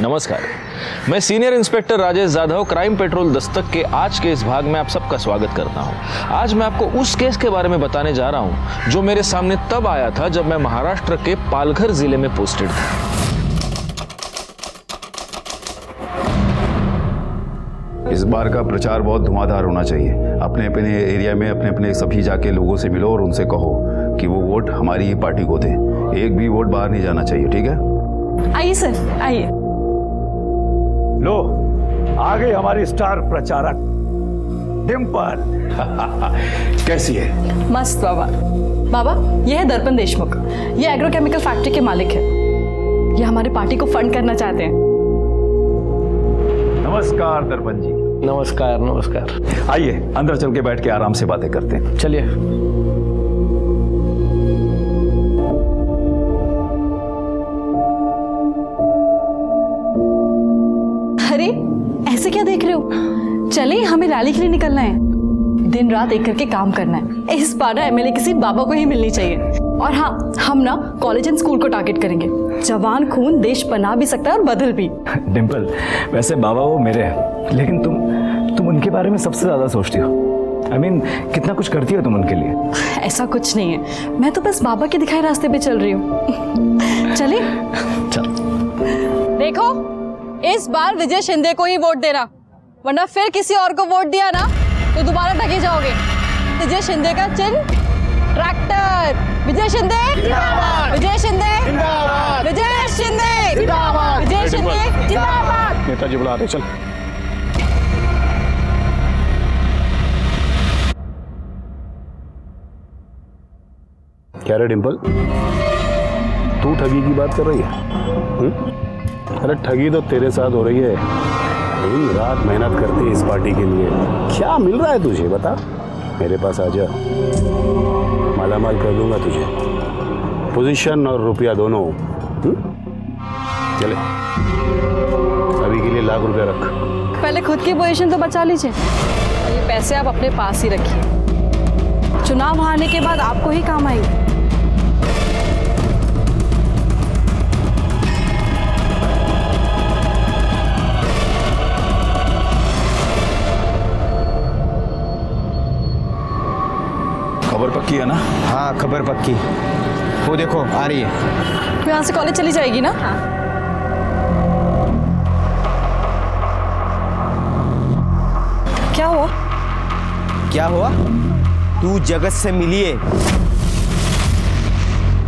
नमस्कार, मैं senior inspector Rajesh Jadhav crime petrol Dastak के आज के इस भाग में आप सबका स्वागत करता हूं। आज मैं आपको उस केस के बारे में बताने जा रहा हूं जो मेरे सामने तब आया था जब मैं महाराष्ट्र के पालघर जिले में पोस्टेड था। इस बार का प्रचार बहुत धुआंधार होना चाहिए। अपने अपने एरिया में अपने अपने सभी जाके लोगों से मिलो और उनसे कहो कि वो वोट हमारी ही पार्टी को दें। एक भी वोट बाहर नहीं जाना चाहिए, ठीक है? आइए सर, आइए। लो, आ गई हमारी स्टार प्रचारक डिम्पल। कैसी है? मस्त बाबा। बाबा, ये है दर्पण देशमुख। ये एग्रोकेमिकल फैक्ट्री के मालिक है। ये हमारी पार्टी को फंड करना चाहते हैं। नमस्कार दर्पण जी। नमस्कार नमस्कार। आइए अंदर चल के बैठ के आराम से बातें करते हैं। चलिए। अरे ऐसे क्या देख रहे हो? चले, हमें रैली के लिए निकलना है। दिन रात एक करके काम करना है। इस बार ना एमएलए की सीट बाबा को ही मिलनी चाहिए। और हाँ, हम ना कॉलेज एंड स्कूल को टारगेट करेंगे। जवान खून देश बना भी सकता है और बदल भी। डिम्पल, वैसे बाबा वो मेरे हैं, लेकिन तुम उनके बारे में सबसे ज्यादा सोचती हो। I mean, कितना कुछ करती हो तुम उनके लिए। ऐसा कुछ नहीं है, मैं तो बस बाबा के दिखाए रास्ते पे चल रही हूँ। चले? चल। देखो, इस बार विजय शिंदे को ही वोट देना, वरना फिर किसी और को वोट दिया ना तो दोबारा ठगे जाओगे। विजय शिंदे का चिन्ह ट्रैक्टर। विजय शिंदे जिंदाबाद, विजय शिंदे जिंदाबाद, विजय शिंदे जिंदाबाद, विजय शिंदे जिंदाबाद। नेताजी बुला रहे, चल। क्या रे डिम्पल, तू ठगी की बात कर रही है? अरे ठगी तो तेरे साथ हो रही है। दिन रात मेहनत करती है इस पार्टी के लिए। क्या मिल रहा है तुझे, बता। मेरे पास आ जा, मालामाल कर दूंगा तुझे, पोजीशन और रुपया दोनों। चले, अभी के लिए लाख रुपया रख। पहले खुद की पोजीशन तो बचा लीजिए, और ये पैसे आप अपने पास ही रखिए। चुनाव हारने के बाद आपको ही काम आएंगे। खबर पक्की है ना? हाँ, खबर पक्की। वो देखो आ रही है। तो यहाँ से कॉलेज चली जाएगी ना? क्या हुआ? क्या हुआ? तू जगत से मिली है,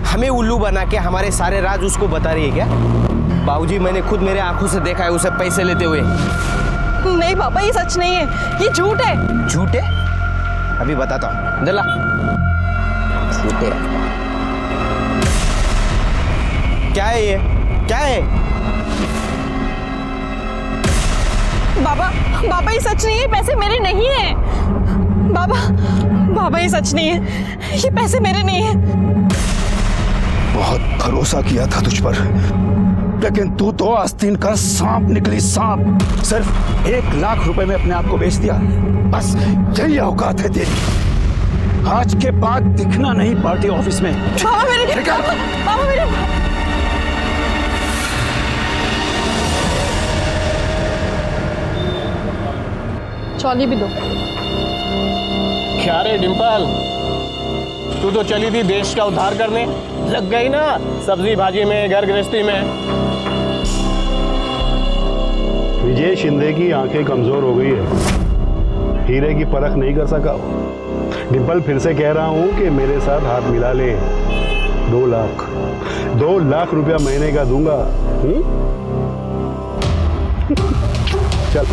हमें उल्लू बना के हमारे सारे राज उसको बता रही है क्या? बाबूजी, मैंने खुद मेरे आंखों से देखा है उसे पैसे लेते हुए। नहीं पापा, ये सच नहीं है, ये झूठ है। झूठ है? अभी बताता हूँ, दला। झूठ है। क्या है ये? क्या है? बाबा ये सच नहीं है, पैसे मेरे नहीं है। बाबा ये सच नहीं है, ये पैसे मेरे नहीं है। बहुत भरोसा किया था तुझ पर, लेकिन तू तो आस्तीन का सांप निकली, सांप। सिर्फ 1 लाख रुपए में अपने आप को बेच दिया। बस यही औकात है तेरी। आज के बाद दिखना नहीं पार्टी ऑफिस में। बाबा मेरे चौली भी दो। क्या रे डिम्पल, तू तो चली थी देश का उद्धार करने, लग गई ना सब्जी भाजी में, घर गृहस्थी में। विजय शिंदे की आंखें कमजोर हो गई है, हीरे की परख नहीं कर सका। डिम्पल, फिर से कह रहा हूं कि मेरे साथ हाथ मिला ले। 2 लाख रुपया महीने का दूंगा। चल।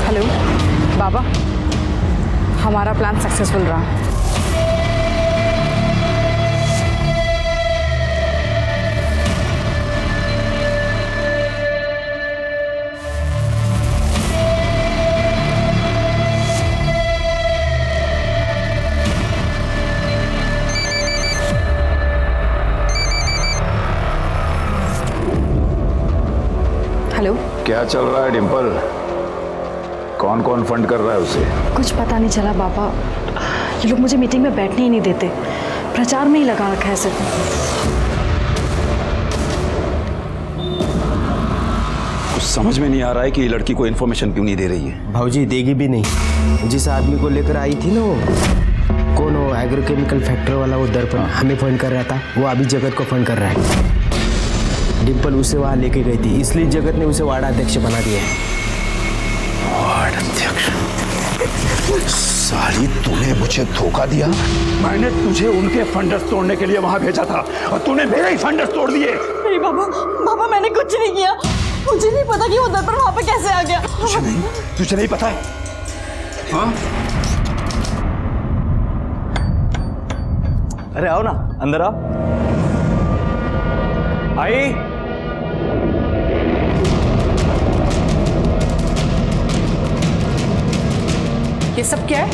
हेलो बाबा, हमारा प्लान सक्सेसफुल रहा। हेलो, क्या चल रहा है डिम्पल? कौन कौन फंड कर रहा है उसे? कुछ पता नहीं चला बाबा, ये लोग मुझे मीटिंग में बैठने ही नहीं देते। प्रचार में ही लगा रखा है सिर्फ। कुछ समझ में नहीं आ रहा है कि ये लड़की को इन्फॉर्मेशन क्यों नहीं दे रही है। भाऊजी देगी भी नहीं। जिस आदमी को लेकर आई थी ना, वो कौन, वो एग्रोकेमिकल फैक्ट्री वाला, वो दर्पण हमें फोन कर रहा था, वो अभी जगत को फोन कर रहा है। डिम्पल उसे वहां लेके गई थी, इसलिए जगत ने उसे वार्ड अध्यक्ष बना दिया है। वार्ड अध्यक्ष? साली, तूने मुझे धोखा दिया। मैंने तुझे उनके फंडर्स तोड़ने के लिए वहां भेजा था और तूने मेरे ही फंडर्स तोड़ दिए। नहीं बाबा मैंने कुछ नहीं किया। मुझे नहीं पता कि वो दर्पण वहां पे कैसे आ गया। तुझे नहीं पता है? हाँ? अरे आओ ना, अंदर आओ। आई। ये सब क्या है?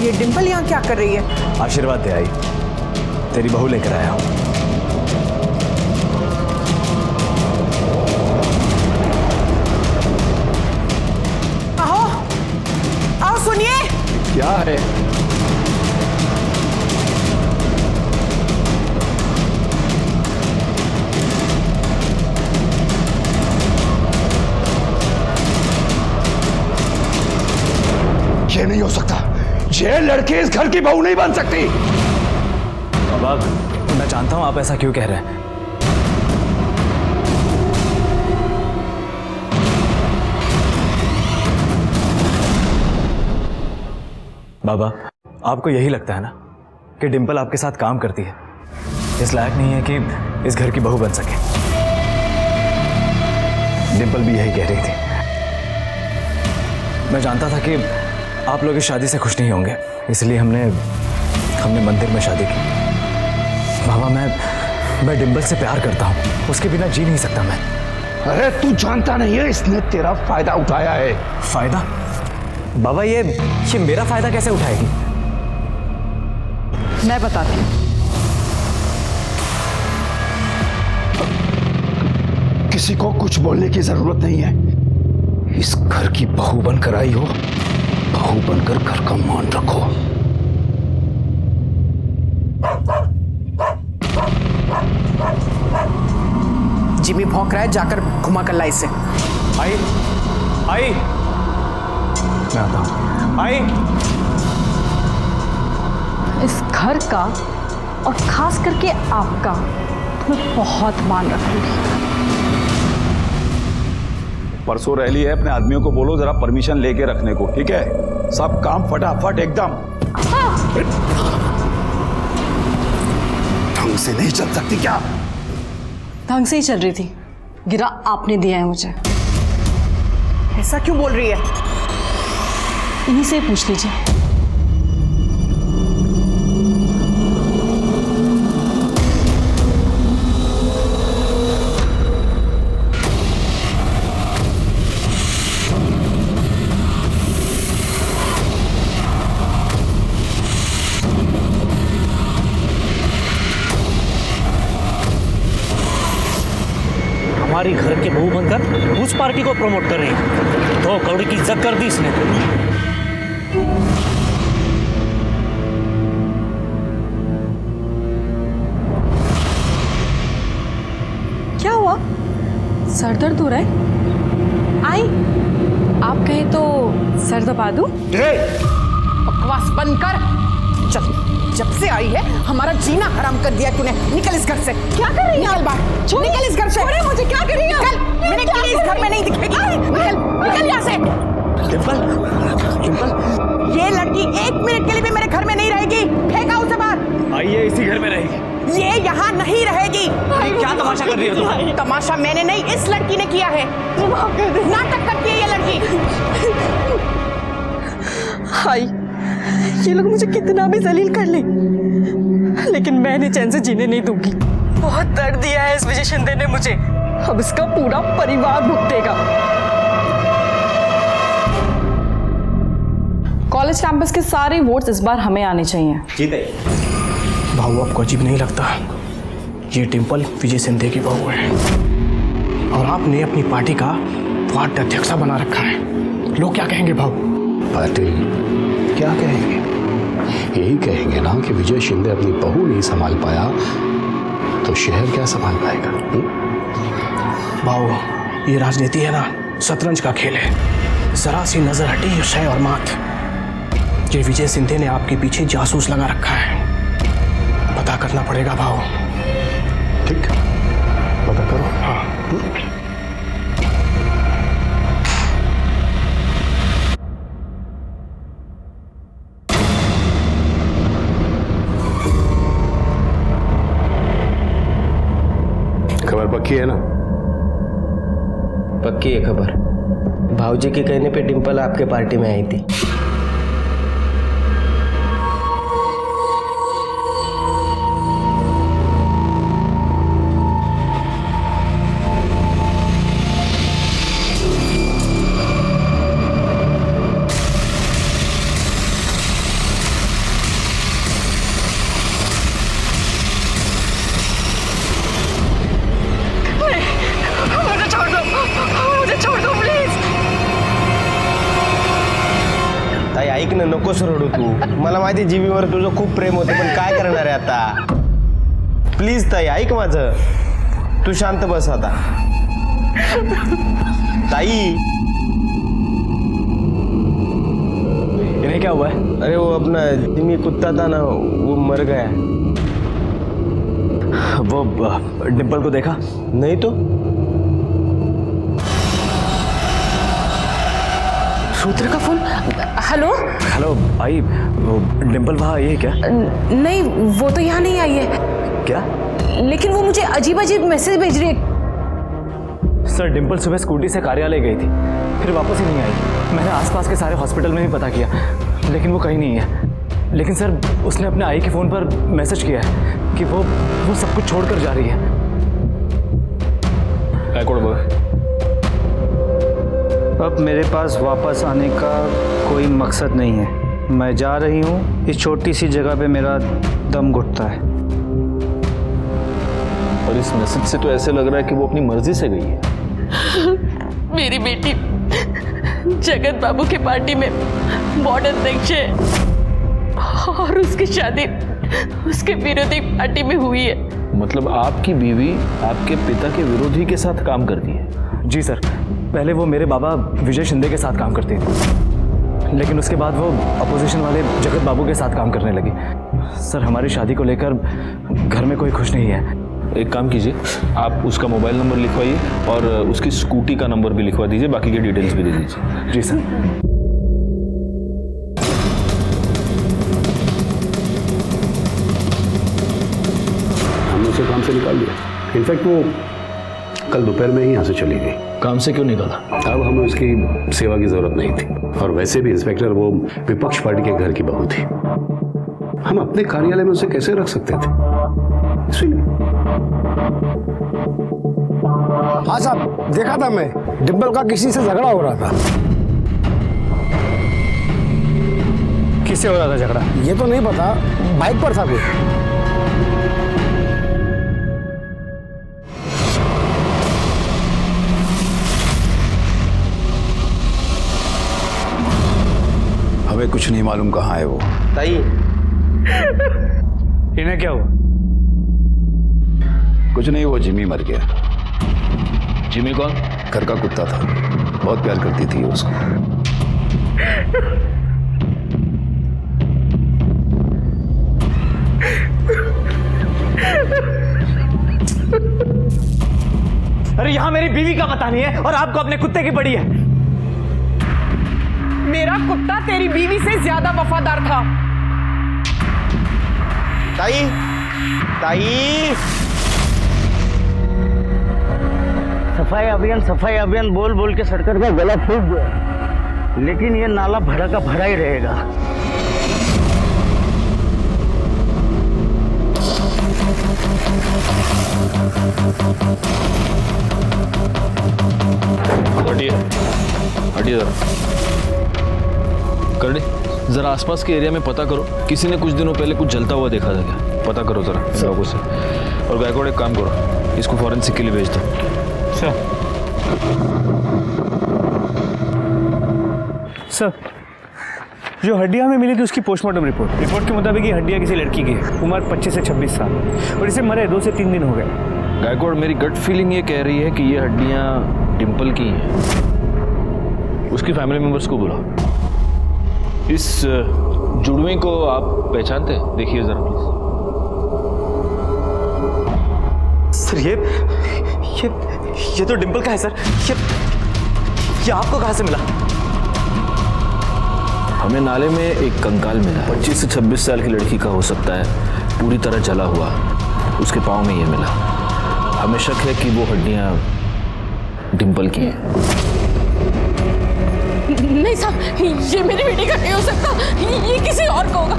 ये डिम्पल यहाँ क्या कर रही है? आशीर्वाद दे आई, तेरी बहू लेकर आया हूं। आओ आओ, सुनिए। क्या है? ये नहीं हो सकता। ये लड़की इस घर की बहू नहीं बन सकती। बाबा, मैं जानता हूं आप ऐसा क्यों कह रहे हैं। बाबा, आपको यही लगता है ना कि डिम्पल आपके साथ काम करती है, इस लायक नहीं है कि इस घर की बहू बन सके। डिम्पल भी यही कह रही थी। मैं जानता था कि आप लोग इस शादी से खुश नहीं होंगे, इसलिए हमने मंदिर में शादी की। बाबा, मैं डिम्पल से प्यार करता हूँ, उसके बिना जी नहीं सकता मैं। अरे तू जानता नहीं है, इसने तेरा फायदा उठाया है। फायदा? बाबा, ये मेरा फायदा कैसे उठाएगी? मैं बताती हूँ। किसी को कुछ बोलने की जरूरत नहीं है। इस घर की बहू बनकर आई हो, बहू बनकर घर का मान रखो। जिमी भौंक रहा है, जाकर घुमा कर ला इसे। आई, आई, मैं आता हूं। आई। इस घर का और खास करके आपका मैं बहुत मान रखूंगी। परसों रैली है, अपने आदमियों को बोलो जरा परमिशन लेके रखने को, ठीक है? सब काम फटाफट एकदम। ढंग से नहीं चल सकती क्या? ढंग से ही चल रही थी, गिरा आपने दिया है मुझे। ऐसा क्यों बोल रही है? इन्हीं से ही पूछ लीजिए। हमारी घर के बहू बनकर उस पार्टी को प्रमोट कर रही है। 2 करोड़ की इज्जत कर दी इसने। क्या हुआ? सर दर्द हो रहा है? आई, आप कहे तो सर दबा दूं? बकवास बंद कर। चल, जब से आई है हमारा जीना हराम कर दिया तूने। निकल इस घर से। क्या कर रही है? निकल बाहर। निकल इस घर से। छोड़े मुझे। क्या कर रही है? निकल। मैंने कहा इस घर में नहीं दिखेगी। निकल, निकल यहाँ से। डिम्पल, डिम्पल, ये लड़की 1 मिनट के लिए भी मेरे घर में नहीं रहेगी। फेंका उसे बाहर। आइए, इसी घर में रहेगी। ये यहाँ नहीं रहेगी। क्या तमाशा कर रही हो तुम? तमाशा मैंने नहीं, इस लड़की ने किया है। नाटक करती है ये लड़की। हाय, ये लोग मुझे कितना भी जलील कर ले, लेकिन मैं इन्हें चैन से जीने नहीं दूंगी। बहुत दर्द दिया है इस विजय शिंदे ने मुझे, अब इसका पूरा परिवार भुगतेगा। कॉलेज कैंपस के सारे वोट्स इस बार हमें आने चाहिए। भाऊ, आपको अजीब नहीं लगता? ये डिम्पल विजय शिंदे की बहू है और आपने अपनी पार्टी का वार्ड अध्यक्ष बना रखा है। लोग क्या कहेंगे भाऊ? पाटिल, क्या कहेंगे? यही कहेंगे ना कि विजय शिंदे अपनी बहू नहीं संभाल पाया तो शहर क्या संभाल पाएगा? भाऊ, ये राजनीति है ना, शतरंज का खेल है। जरा सी नजर हटी शय और मात। ये विजय सिंधे ने आपके पीछे जासूस लगा रखा है, पता करना पड़ेगा भाऊ। ठीक, पता करो। हाँ। खबर पक्की है ना? पक्की है खबर। भाऊजी के कहने पे डिंपल आपके पार्टी में आई थी। ताई ऐक ना, नकोस रडू तू। मला माहिती जीवीवर तुझं खूप प्रेम होते, पण काय करणार आहे आता? प्लीज ताई ऐक माझं, तू शांत बस आता। ताई, इन्हें क्या हुआ है? अरे वो अपना जिमी कुत्ता था ना, वो मर गया। वो डिंपल को देखा? नहीं तो। रुद्र का फोन। हेलो। हेलो भाई, वो डिंपल वहाँ आई है क्या? नहीं, वो तो यहाँ नहीं आई है। क्या? लेकिन वो मुझे अजीब अजीब मैसेज भेज रही है। सर, डिंपल सुबह स्कूटी से कार्यालय गई थी, फिर वापस ही नहीं आई। मैंने आसपास के सारे हॉस्पिटल में भी पता किया, लेकिन वो कहीं नहीं है। लेकिन सर, उसने अपने आई के फ़ोन पर मैसेज किया है कि वो सब कुछ छोड़कर जा रही है। अब मेरे पास वापस आने का कोई मकसद नहीं है। मैं जा रही हूँ। इस छोटी सी जगह पे मेरा दम घुटता है। और इस मैसेज से तो ऐसे लग रहा है कि वो अपनी मर्जी से गई है। मेरी बेटी जगत बाबू के पार्टी में वार्ड अध्यक्ष है और उसकी शादी उसके विरोधी पार्टी में हुई है। मतलब आपकी बीवी आपके पिता के विरोधी के साथ काम करती है? जी सर, पहले वो मेरे बाबा विजय शिंदे के साथ काम करती थी, लेकिन उसके बाद वो अपोजिशन वाले जगत बाबू के साथ काम करने लगी। सर, हमारी शादी को लेकर घर में कोई खुश नहीं है। एक काम कीजिए, आप उसका मोबाइल नंबर लिखवाइए और उसकी स्कूटी का नंबर भी लिखवा दीजिए, बाकी की डिटेल्स भी दे दीजिए। जी सर। हमने उसे काम से निकाल दिया। इनफैक्ट वो कल दोपहर में ही यहाँ से चली गई। काम से क्यों निकाला? अब हमें उसकी सेवा की जरूरत नहीं थी, और वैसे भी इंस्पेक्टर वो विपक्ष पार्टी के घर की बहू थी। हम अपने कार्यालय में उसे कैसे रख सकते थे? इसलिए हाँ साहब, देखा था मैं, डिंपल का किसी से झगड़ा हो रहा था। किससे हो रहा था झगड़ा? ये तो नहीं पता, बाइक पर था कोई। हमें कुछ नहीं मालूम कहाँ है वो। ताई, इन्हें क्या हुआ? कुछ नहीं, वो जिमी मर गया। जिमी कौन? घर का कुत्ता था, बहुत प्यार करती थी उसको। अरे यहाँ मेरी बीवी का पता नहीं है और आपको अपने कुत्ते की पड़ी है। मेरा कुत्ता तेरी बीवी से ज्यादा वफादार था। ताई, ताई। सफाई अभियान बोल बोल के सरकार का गला फूट गया, लेकिन ये नाला भरा का भरा ही रहेगा। हटिए हटिए जरा। करनी, जरा आसपास के एरिया में पता करो, किसी ने कुछ दिनों पहले कुछ जलता हुआ देखा था क्या? पता करो जरा इन लोगों से। और गायकवाड़, एक काम करो, इसको फॉरेंसिक के लिए भेज दो। सर, जो हड्डियां हमें मिली थी उसकी पोस्टमार्टम रिपोर्ट के मुताबिक ये हड्डियां किसी लड़की की है, उम्र 25 से 26 साल, और इसे मरे 2 से 3 दिन हो गए। गायकवाड़, मेरी गट फीलिंग ये कह रही है कि ये हड्डियां डिंपल की हैं। उसकी फैमिली मेंबर्स को बुलाओ। इस जुड़वे को आप पहचानते हैं? देखिए जरा प्लीज। सर ये तो डिंपल का है सर। ये आपको कहाँ से मिला? हमें नाले में एक कंकाल मिला। 25 से 26 साल की लड़की का हो सकता है, पूरी तरह जला हुआ। उसके पाँव में ये मिला। हमें शक है कि वो हड्डियां डिंपल की हैं। नहीं साहब, ये मेरी बेटी का नहीं हो सकता, ये किसी और का होगा।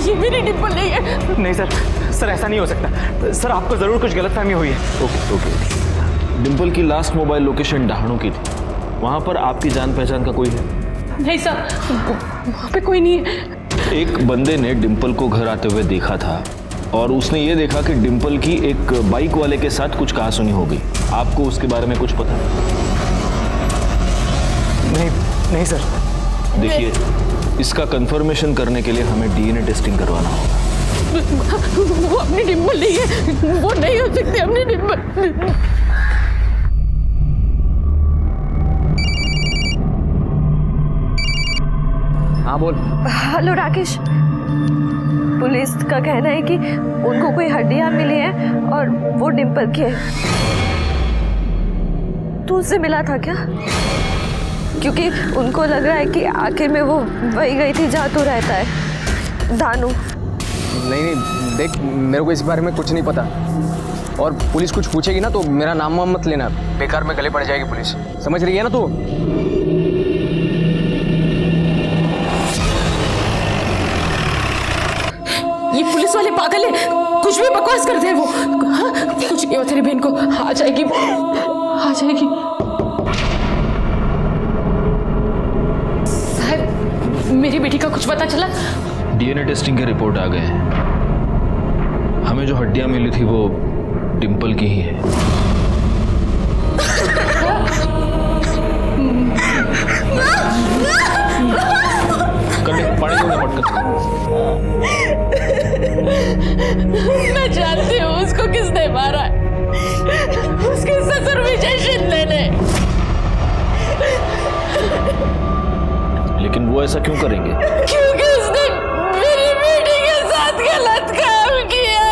ये मेरी डिंपल नहीं है। नहीं सर ऐसा नहीं हो सकता। सर आपको जरूर कुछ गलतफहमी हुई है। ओके। डिंपल की लास्ट मोबाइल लोकेशन डहाणू की थी। वहां पर आपकी जान पहचान का कोई है? नहीं साहब, वहाँ पे कोई नहीं है। एक बंदे ने डिंपल को घर आते हुए देखा था और उसने ये देखा कि डिंपल की एक बाइक वाले के साथ कुछ कहासुनी हो गई। आपको उसके बारे में कुछ पता है? नहीं सर। देखिए, इसका कंफर्मेशन करने के लिए हमें डीएनए टेस्टिंग करवाना होगा। वो अपनी डिंपल नहीं है, वो नहीं हो सकती अपनी डिंपल। हाँ बोल। हेलो राकेश, पुलिस का कहना है कि उनको कोई हड्डियां मिली हैं और वो डिंपल की है। तू उससे मिला था क्या? क्योंकि उनको लग रहा है कि आखिर में वो वही गई थी जहाँ तू रहता है, दानू। नहीं देख, मेरे को इस बारे में कुछ नहीं पता, और पुलिस कुछ पूछेगी ना तो मेरा नाम वाम मत लेना, बेकार में गले पड़ जाएगी पुलिस। समझ रही है ना तू? ये पुलिस वाले पागल है, कुछ भी बकवास करते हैं वो। हाँ, कुछ नहीं हो तेरी बहन को, आ जाएगी वो, आ जाएगी। साहब, मेरी बेटी का कुछ पता चला? डीएनए टेस्टिंग के रिपोर्ट आ गए हैं। हमें जो हड्डियां मिली थी वो डिंपल की ही है। कर ले, पानी दो ना पटकन। मैं जानती हूँ उसको किसने मारा है। उसके ससुर विजय शिंदे ने। लेकिन वो ऐसा क्यों करेंगे? क्योंकि उसने मेरी बेटी के साथ गलत काम किया।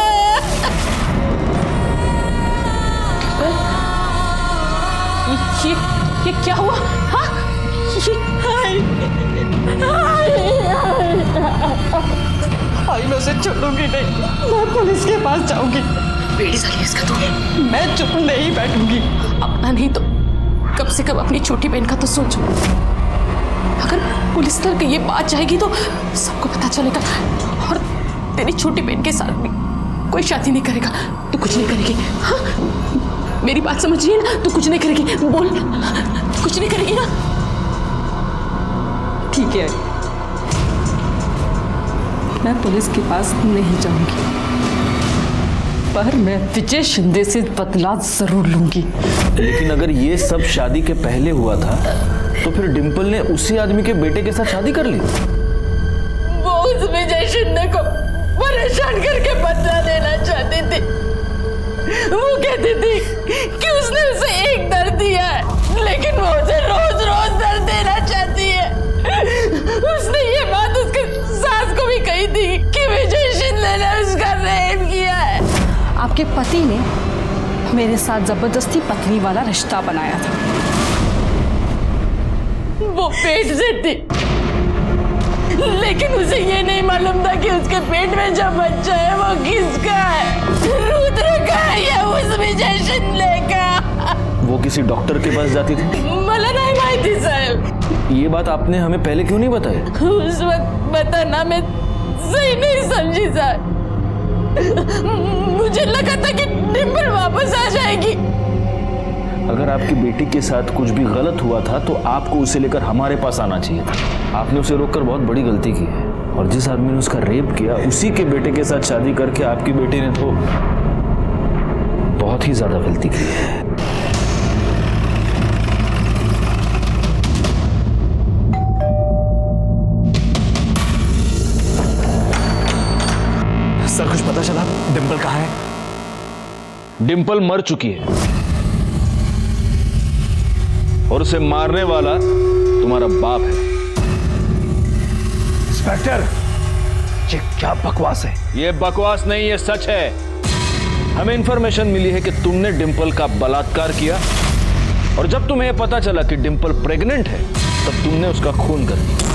ये क्या हुआ? हाँ? मैं उसे छोड़ूंगी नहीं, मैं पुलिस के पास जाऊंगी। बेटी साली इसका तो मैं चुप नहीं बैठूंगी। अपना नहीं तो कम से कम अपनी छोटी बहन का तो सोचो। अगर पुलिस तक ये बात जाएगी तो सबको पता चलेगा, और तेरी छोटी बहन के साथ भी कोई शादी नहीं करेगा। तू कुछ नहीं करेगी? हाँ, मेरी बात समझ रही है ना? तू कुछ नहीं करेगी? बोल, कुछ नहीं करेगी ना? ठीक है, मैं पुलिस के पास नहीं जाऊंगी, पर मैं विजय शिंदे से बदला जरूर लूंगी। लेकिन अगर ये सब शादी के पहले हुआ था तो फिर डिंपल ने उसी आदमी के बेटे के साथ शादी कर ली। वो उस विजय शिंदे को परेशान करके बदला लेना चाहती थी। वो कहती थी कि उसने उसे एक दर्द दिया है, लेकिन वो उसे रोज रोज दर्द देना चाहती है। उसने ये बात उसके सास को भी कही थी कि विजय शिंदे ने उसका रेप किया है। आपके पति ने मेरे साथ जबरदस्ती पत्नी वाला रिश्ता बनाया था। वो पेट से थी, लेकिन उसे ये नहीं मालूम था कि उसके पेट में जो बच्चा है वो किसका है, रुद्र का है या उस विजय शिंदे का। वो किसी डॉक्टर के पास जाती थी? मला नहीं माहिती साहब। ये बात आपने हमें पहले क्यों नहीं बताई? उस वक्त बताना मैं सही नहीं समझी साहब। मुझे लगा था कि डिंपल वापस आ जाएगी। अगर आपकी बेटी के साथ कुछ भी गलत हुआ था तो आपको उसे लेकर हमारे पास आना चाहिए था। आपने उसे रोककर बहुत बड़ी गलती की है, और जिस आदमी ने उसका रेप किया उसी के बेटे के साथ शादी करके आपकी बेटी ने तो बहुत ही ज्यादा गलती की है। पता चला डिम्पल कहाँ है? डिम्पल मर चुकी है और उसे मारने वाला तुम्हारा बाप है। इंस्पेक्टर, ये क्या बकवास है? ये बकवास नहीं, ये सच है। हमें इंफॉर्मेशन मिली है कि तुमने डिम्पल का बलात्कार किया और जब तुम्हें यह पता चला कि डिम्पल प्रेग्नेंट है तब तुमने उसका खून कर दिया।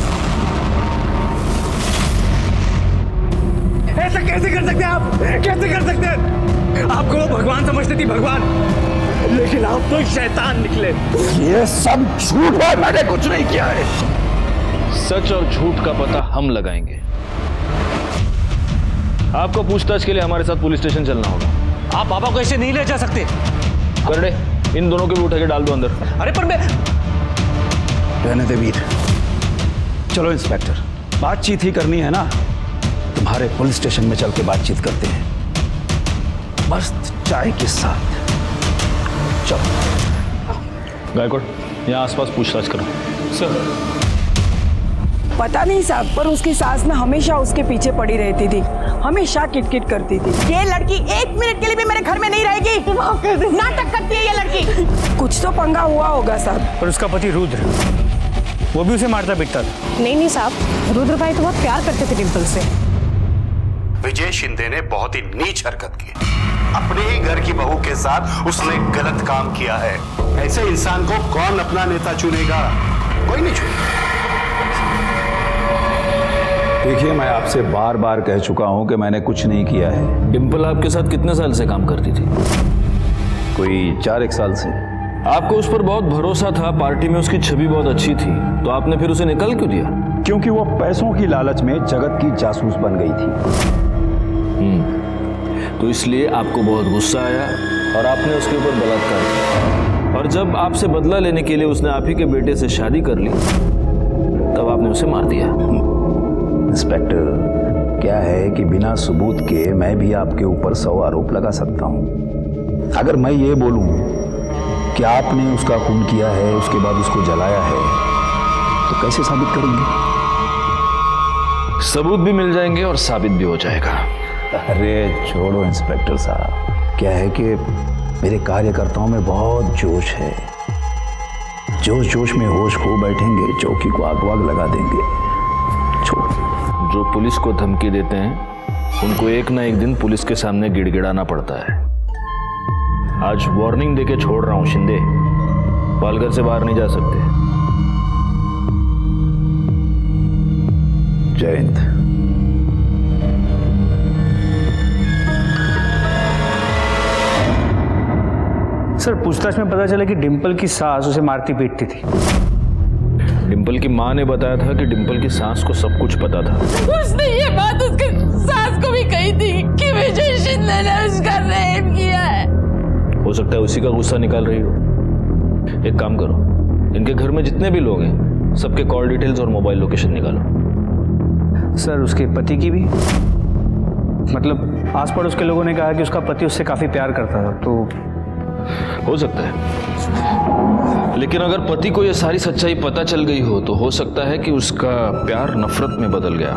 ऐसा कैसे कर सकते हैं आप? कैसे कर सकते हैं? आपको वो भगवान समझती थी, भगवान, लेकिन आप तो शैतान निकले। ये सब झूठ है, मैंने कुछ नहीं किया है। सच और झूठ का पता हम लगाएंगे। आपको पूछताछ के लिए हमारे साथ पुलिस स्टेशन चलना होगा। आप बाबा को ऐसे नहीं ले जा सकते। करड़े, इन दोनों को भी उठा के डाल दो अंदर। अरे पर मैं रहने दे वीर। चलो इंस्पेक्टर, बातचीत ही करनी है ना, तुम्हारे पुलिस स्टेशन में चल के बातचीत करते हैं, मस्त चाय के साथ। चलो। गायकवाड़, यहाँ आसपास पूछताछ करो। सर, पता नहीं साहब, पर उसकी सास ना हमेशा उसके पीछे पड़ी रहती थी, हमेशा किटकिट करती थी। ये लड़की 1 मिनट के लिए भी मेरे घर में नहीं रहेगी। माफ कर दे। नाटक करती है ये लड़की। कुछ तो पंगा हुआ होगा साहब। और उसका पति रुद्र, वो भी उसे मारता पीटता था। नहीं साहब, रुद्र भाई तो बहुत प्यार करते थे डिम्पल से। विजय शिंदे ने बहुत ही नीच हरकत की। अपने ही घर की बहू के साथ उसने गलत काम किया है। ऐसे इंसान को कौन अपना नेता चुनेगा? कोई नहीं चुनेगा। देखिए, मैं आपसे बार बार कह चुका हूं कि मैंने कुछ नहीं किया है। डिम्पल आपके साथ कितने साल से काम करती थी? कोई 4-1 साल से। आपको उस पर बहुत भरोसा था, पार्टी में उसकी छवि बहुत अच्छी थी, तो आपने फिर उसे निकाल क्यों दिया? क्योंकि वो पैसों की लालच में जगत की जासूस बन गई थी। तो इसलिए आपको बहुत गुस्सा आया और आपने उसके ऊपर बलात्कार किया। और जब आपसे बदला लेने के लिए उसने आप ही के बेटे से शादी कर ली तब आपने उसे मार दिया। इंस्पेक्टर, क्या है कि बिना सबूत के मैं भी आपके ऊपर 100 आरोप लगा सकता हूं। अगर मैं ये बोलूं कि आपने उसका खून किया है, उसके बाद उसको जलाया है, तो कैसे साबित करेंगे? सबूत भी मिल जाएंगे और साबित भी हो जाएगा। अरे छोड़ो इंस्पेक्टर साहब, क्या है कि मेरे कार्यकर्ताओं में बहुत जोश है। जोश जोश में होश खो बैठेंगे, चौकी को आग वाग लगा देंगे। छोड़ो। जो पुलिस को धमकी देते हैं उनको एक ना एक दिन पुलिस के सामने गिड़गिड़ाना पड़ता है। आज वार्निंग देके छोड़ रहा हूं शिंदे, पालघर से बाहर नहीं जा सकते। जय हिंद। सर, पूछताछ में पता चला कि डिम्पल की सास उसे मारती पीटती थी। डिम्पल की माँ ने बताया था कि डिम्पल की सास को सब कुछ पता था। उसने ये बात उसके सास को भी कही थी कि विजय शिंदे ने उसका रेप किया है। हो सकता है उसी का गुस्सा निकाल रही हो। एक काम करो, इनके घर में जितने भी लोग हैं सबके कॉल डिटेल्स और मोबाइल लोकेशन निकालो। सर, उसके पति की भी? मतलब आस पड़ोस के लोगों ने कहा कि उसका पति उससे काफी प्यार करता था, तो हो सकता है, लेकिन अगर पति को यह सारी सच्चाई पता चल गई हो तो हो सकता है कि उसका प्यार नफरत में बदल गया।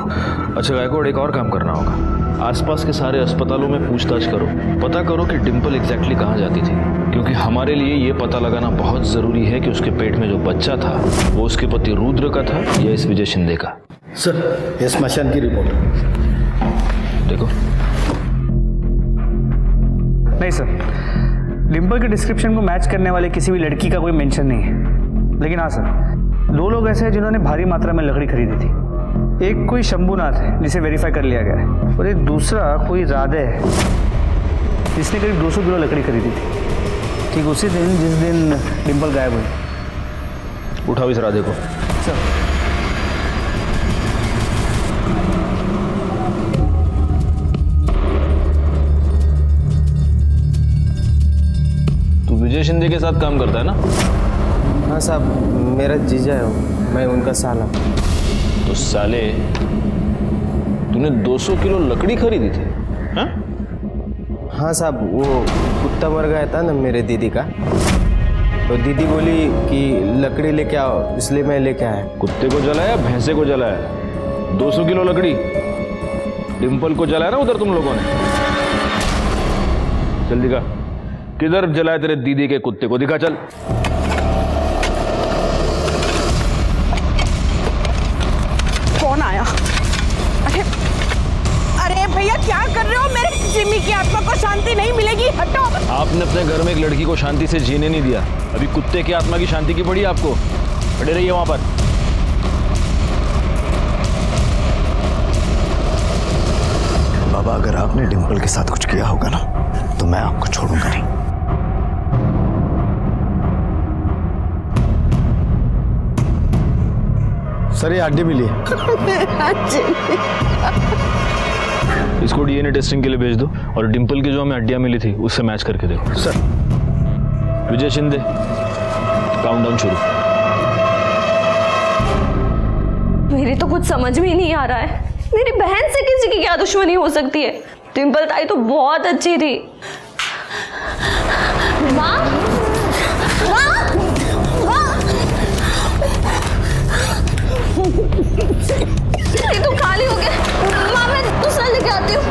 अच्छा गायकवाड़, एक और काम करना होगा। आसपास के सारे अस्पतालों में पूछताछ करो, पता करो कि डिम्पल एग्जैक्टली कहाँ जाती थी, क्योंकि हमारे लिए ये पता लगाना बहुत जरूरी है कि उसके पेट में जो बच्चा था वो उसके पति रुद्र का था या इस विजय शिंदे का। सर, ये स्मशान की रिपोर्ट। देखो। नहीं सर, डिम्पल के डिस्क्रिप्शन को मैच करने वाले किसी भी लड़की का कोई मेंशन नहीं है। लेकिन हाँ सर, 2 लोग ऐसे हैं जिन्होंने भारी मात्रा में लकड़ी खरीदी थी। एक कोई शंभूनाथ है जिसे वेरीफाई कर लिया गया है, और एक दूसरा कोई राधे है जिसने करीब 200 किलो लकड़ी खरीदी थी, ठीक उसी दिन जिस दिन डिम्पल गायब हुई। उठाओ इस राधे को। सर, विजय शिंदे के साथ काम करता है ना? हाँ साहब, मेरा जीजा है, मैं उनका साला। तो साले, तूने 200 किलो लकड़ी खरीदी थी? हाँ? हाँ साहब, वो कुत्ता मर गया था ना मेरे दीदी का, तो दीदी बोली कि लकड़ी लेके आओ, इसलिए मैं लेके आया। कुत्ते को जलाया, भैंसे को जलाया? 200 किलो लकड़ी? डिम्पल को जलाया ना उधर तुम लोगों ने? चल दिखा, किधर जलाया तेरे दीदी के कुत्ते को, दिखा चल। कौन आया? अरे अरे भैया क्या कर रहे हो? मेरे जिमी की आत्मा को शांति नहीं मिलेगी, हटो। आपने अपने घर में एक लड़की को शांति से जीने नहीं दिया, अभी कुत्ते की आत्मा की शांति की पड़ी आपको। खड़े रहिए वहां पर। बाबा, अगर आपने डिम्पल के साथ कुछ किया होगा ना तो मैं आपको छोड़ूंगा नहीं। सर ये हड्डी मिली है। इसको डीएनए टेस्टिंग के लिए भेज दो और डिम्पल की जो हमें हड्डियां मिली थी उससे मैच करके देखो। सर। विजय शिंदे, काउंटडाउन शुरू। मेरी तो कुछ समझ में ही नहीं आ रहा है, मेरी बहन से किसी की क्या दुश्मनी हो सकती है? डिम्पल ताई तो बहुत अच्छी थी। माँ, माँ, माँ। ये तो खाली हो गया। माँ, मैं दूसरा लेके आती हूँ।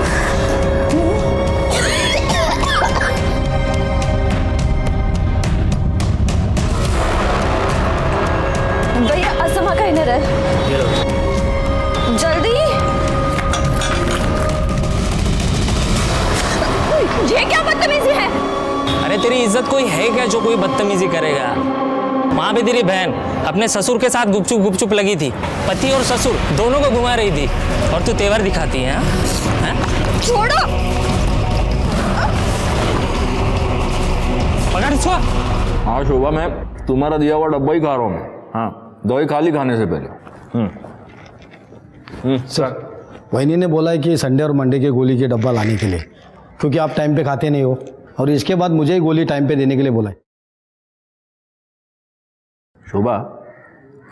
भैया असमा का इनर है, जल्दी। ये क्या बदतमीजी है? अरे तेरी इज्जत कोई है क्या जो कोई बदतमीजी करेगा? वहां पे तेरी बहन अपने ससुर के साथ गुपचुप गुपचुप लगी थी, पति और ससुर दोनों को घुमा रही थी, और तू तेवर दिखाती है? छोड़ो। पकड़ इसको। हाँ शोभा, मैं तुम्हारा दिया हुआ डब्बा ही खा रहा हूँ। हाँ, दवाई खा ली खाने से पहले। सर, वहीनी ने बोला है कि संडे और मंडे के गोली के डब्बा लाने के लिए, क्योंकि आप टाइम पे खाते नहीं हो, और इसके बाद मुझे ही गोली टाइम पे देने के लिए बोला है। शोभा,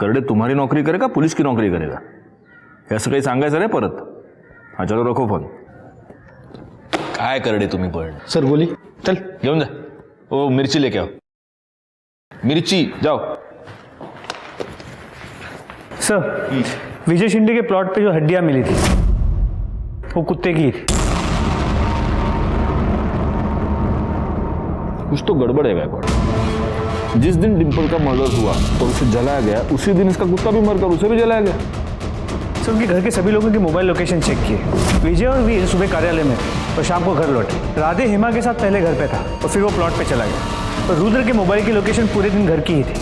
करडे तुम्हारी नोकरी करेगा पुलिस की नोकरी करेगा असं काही सांगायचं रे परत? हाँ चलो रखो फोन। काय करडे तुम्ही पण? सर गोली चल घेऊन जा। ओ मिर्ची लेके आओ, मिर्ची जाओ। सर, विजय शिंदे के प्लॉट पे जो हड्डियां मिली थी वो कुत्ते की थी। कुछ तो गड़बड़ है गायकवाड़। जिस दिन डिम्पल का मर्डर हुआ तो उसे जलाया गया, उसी दिन इसका कुत्ता भी मरकर उसे भी जलाया गया। सर, उनके घर के सभी लोगों की मोबाइल लोकेशन चेक किए। विजय और वीर सुबह कार्यालय में और शाम को घर लौटे। राधे हेमा के साथ पहले घर पे था और फिर वो प्लॉट पे चला गया। और रुद्र के मोबाइल की लोकेशन पूरे दिन घर की ही थी।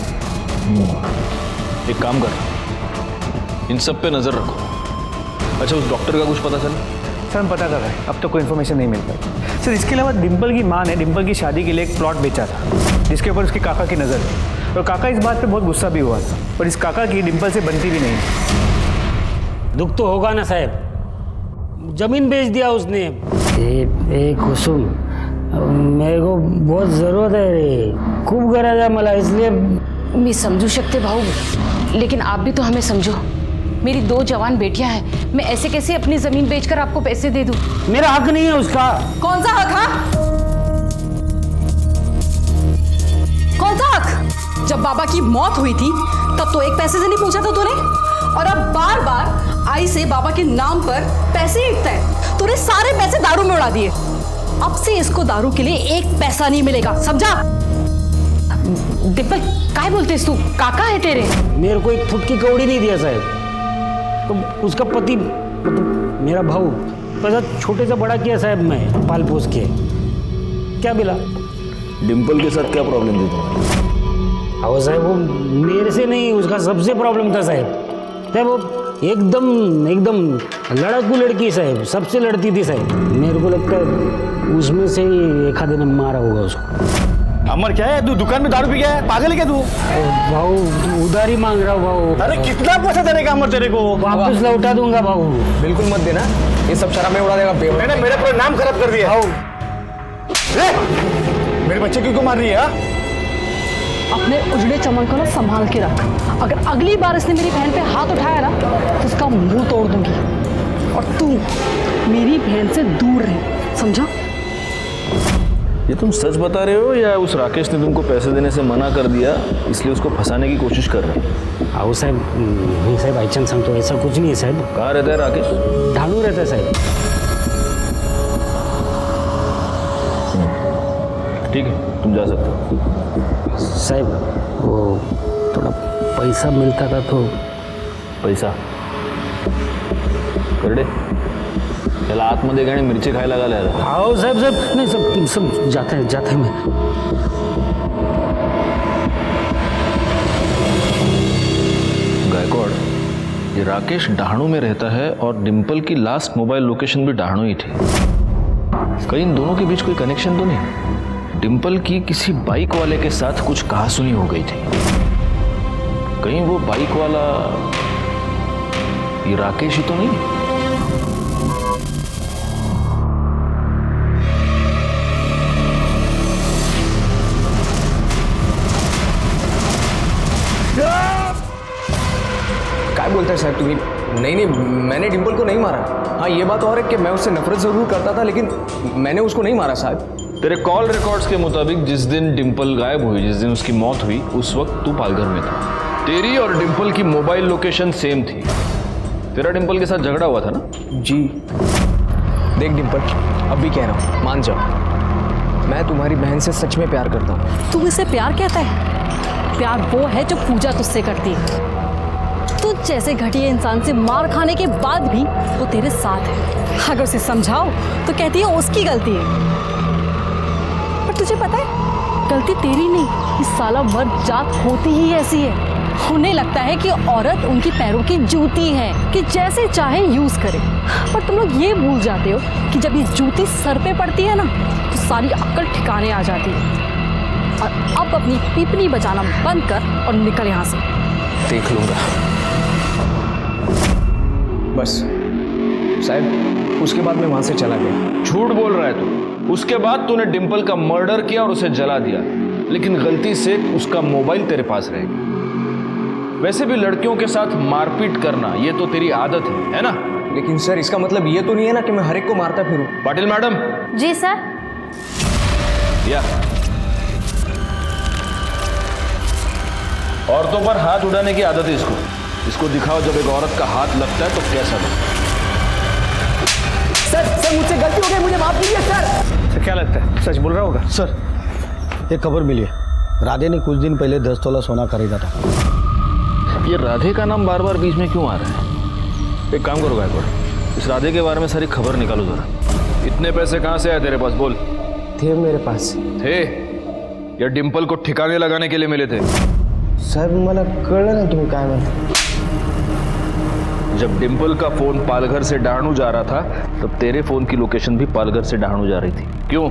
एक काम कर, इन सब पे नजर रखो। अच्छा, उस डॉक्टर का कुछ पता चला? सर, हम पता कर रहे हैं, अब तो कोई इन्फॉर्मेशन नहीं मिल पाई। सर, इसके अलावा डिम्पल की माँ ने डिम्पल की शादी के लिए एक प्लॉट बेचा था जिसके ऊपर उसके काका की नज़र थी, और काका इस बात पे बहुत गुस्सा भी हुआ था, और इस काका की डिम्पल से बनती भी नहीं। दुख तो होगा ना साहब, जमीन बेच दिया उसने। ए कुसुम, मेरे को बहुत ज़रूरत है रे, खूप गरज आहे मला, इसलिए मैं समझू शकते भाऊ, लेकिन आप भी तो हमें समझो। मेरी 2 जवान बेटियां हैं, मैं ऐसे कैसे अपनी जमीन बेचकर आपको पैसे दे दूं? मेरा हक नहीं है उसका। कौन सा हक? हाँ, कौन सा हक? जब बाबा की मौत हुई थी तब तो एक पैसे से नहीं पूछा था तूने, और अब बार बार आई से बाबा के नाम पर पैसे ईंटता है। तूने सारे पैसे दारू में उड़ा दिए। अब से इसको दारू के लिए 1 पैसा नहीं मिलेगा, समझा? डिम्पल, काय बोलतेस तू? काका है तेरे? मेरे को 1 फुट की कौड़ी नहीं दिया साहब, तो उसका पति मतलब मेरा भाऊ पैसा छोटे से बड़ा किया साहब, मैं पाल पोस के क्या मिला? डिम्पल के साथ क्या प्रॉब्लम थी तुम्हारी? हाँ साहब, वो मेरे से नहीं, उसका सबसे प्रॉब्लम था साहब। वो एकदम लड़कू लड़की साहब, सबसे लड़ती थी साहब। मेरे को लगता है उसमें से ही एक आधे ने मारा होगा उसको। अमर, क्या है तू दुकान में दारू पी गया है? पागल है क्या तू? भाऊ उधारी मांग रहा हूँ भाऊ। अरे कितना पैसा देने का अमर तेरे को? वापस लौटा दूंगा भाऊ। बिल्कुल मत देना, ये सब शराब में उड़ा देगा। मैंने मेरे पूरा नाम खराब कर दिया। भाऊ मेरे बच्चे क्यों मार रही है? अपने उजड़े चमन को ना संभाल के रख। अगर अगली बार इसने मेरी बहन पे हाथ उठाया ना तो उसका मुंह तोड़ दूंगी, और तू मेरी बहन से दूर रहे, समझा? ये तुम सच बता रहे हो या उस राकेश ने तुमको पैसे देने से मना कर दिया इसलिए उसको फंसाने की कोशिश कर रहे हो? अहो साहेब, नहीं साहेब, आईचंद सांगतो, ऐसा कुछ नहीं है साहेब. कहाँ रहता है राकेश? ढाणू रहता है साहेब. ठीक है, तुम जा सकते हो. साहेब, वो थोड़ा पैसा मिलता था तो. पैसा करडे त्याला आतमध्ये गाणी मिरची खायला घालायला. आओ साहब साहब, नहीं सब जाते हैं मैं. गायकवाड़, ये राकेश डहाणू में रहता है और डिम्पल की लास्ट मोबाइल लोकेशन भी डहाणू ही थी. कहीं इन दोनों के बीच कोई कनेक्शन तो नहीं? डिम्पल की किसी बाइक वाले के साथ कुछ कहासुनी हो गई थी. कहीं वो बाइक वाला ये राकेश ही तो नहीं? क्या बोलते हैं साहब तुम्हें? नहीं, मैंने डिम्पल को नहीं मारा. हाँ, ये बात और है कि मैं उससे नफरत जरूर करता था, लेकिन मैंने उसको नहीं मारा साहब. तेरे कॉल रिकॉर्ड्स के मुताबिक जिस दिन डिम्पल गायब हुई, जिस दिन उसकी मौत हुई, उस वक्त तू पालघर में था. तेरी और डिम्पल की मोबाइल लोकेशन सेम थी. तेरा डिम्पल के साथ झगड़ा हुआ था ना? जी. देख डिम्पल, अब भी कह रहा हूँ, मान जाओ, मैं तुम्हारी बहन से सच में प्यार करता हूँ. तू इसे प्यार कहता है? प्यार वो है जो पूजा तुझसे करती है. तू जैसे घटिया इंसान से मार खाने के बाद भी वो तेरे साथ है. अगर उसे समझाओ तो कहती है उसकी गलती है. पर तुझे पता है, गलती तेरी नहीं, इस साला मर्द जात होती ही ऐसी है. उन्हें लगता है कि औरत उनकी पैरों की जूती है कि जैसे चाहे यूज करे. पर तुम लोग ये भूल जाते हो कि जब ये जूती सर पे पड़ती है ना तो सारी अक्ल ठिकाने आ जाती है. और अब अपनी पीपनी बजाना बंद कर और निकल यहाँ से. देख लूंगा. बस साहब, उसके बाद मैं वहां से चला गया. झूठ बोल रहा है तू. उसके बाद तूने डिम्पल का मर्डर किया और उसे जला दिया, लेकिन गलती से उसका मोबाइल तेरे पास रहेगा. वैसे भी लड़कियों के साथ मारपीट करना ये तो तेरी आदत है ना? लेकिन सर, इसका मतलब ये तो नहीं है ना कि मैं हर एक को मारता फिरूं. पाटिल मैडम. जी सर. या औरतों पर हाथ उठाने की आदत है इसको. इसको दिखाओ जब एक औरत का हाथ लगता है तो कैसा लगता है. सर मुझसे गलती हो गई, मुझे माफ कीजिए सर. सर क्या लगता है सच बोल रहा होगा? सर, एक खबर मिली है. राधे ने कुछ दिन पहले 10 तोला सोना खरीदा था. ये राधे का नाम बार बार बीच में क्यों आ रहा है? एक काम करो गायकवाड़, इस राधे के बारे में सारी खबर निकालो जरा. इतने पैसे कहाँ से आए तेरे पास? बोल. थे मेरे पास. थे या डिम्पल को ठिकाने लगाने के लिए मिले थे? साहेब, मला कळलं नाही तुम्ही काय म्हणता. जब डिम्पल का फोन पालघर से डहाणू जा रहा था तब तेरे फोन की लोकेशन भी पालघर से डहाणू जा रही थी. क्यों?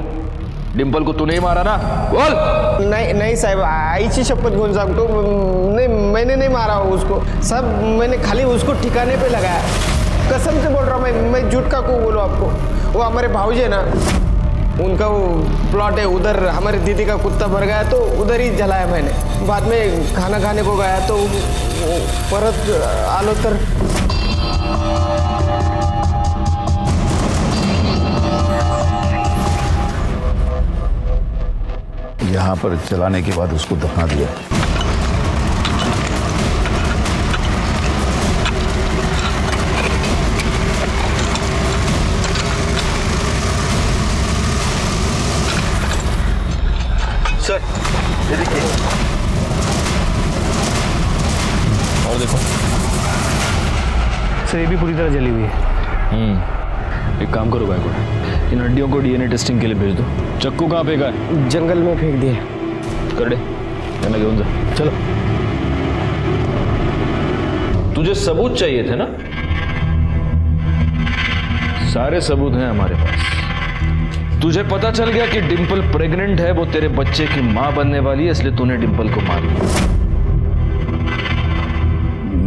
डिम्पल को तू नहीं मारा ना? बोल. नहीं साहब, आईची शपथ घेऊन सांगतो, नहीं, मैंने नहीं मारा उसको साहब. मैंने खाली उसको ठिकाने पे लगाया. कसम से बोल रहा हूँ मैं झूठ का को बोलूँ आपको. वो हमारे भाऊजी है ना, उनका वो प्लॉट है उधर. हमारी दीदी का कुत्ता मर गया तो उधर ही जलाया मैंने. बाद में खाना खाने को गया तो परत आलो तर यहाँ पर चलाने के बाद उसको दफना दिया. सर ये देखिए. और देखो. सर ये भी पूरी तरह जली हुई है. एक काम करो गायकवाड़, इन हड्डियों को डीएनए टेस्टिंग के लिए भेज दो. चक्कू कहाँ फेंका है? जंगल में फेंक दिए. करडे याना घेऊन जा. चलो. तुझे सबूत चाहिए थे ना? सारे सबूत हैं हमारे पास. तुझे पता चल गया कि डिम्पल प्रेग्नेंट है, वो तेरे बच्चे की मां बनने वाली है, इसलिए तूने डिम्पल को मार दिया.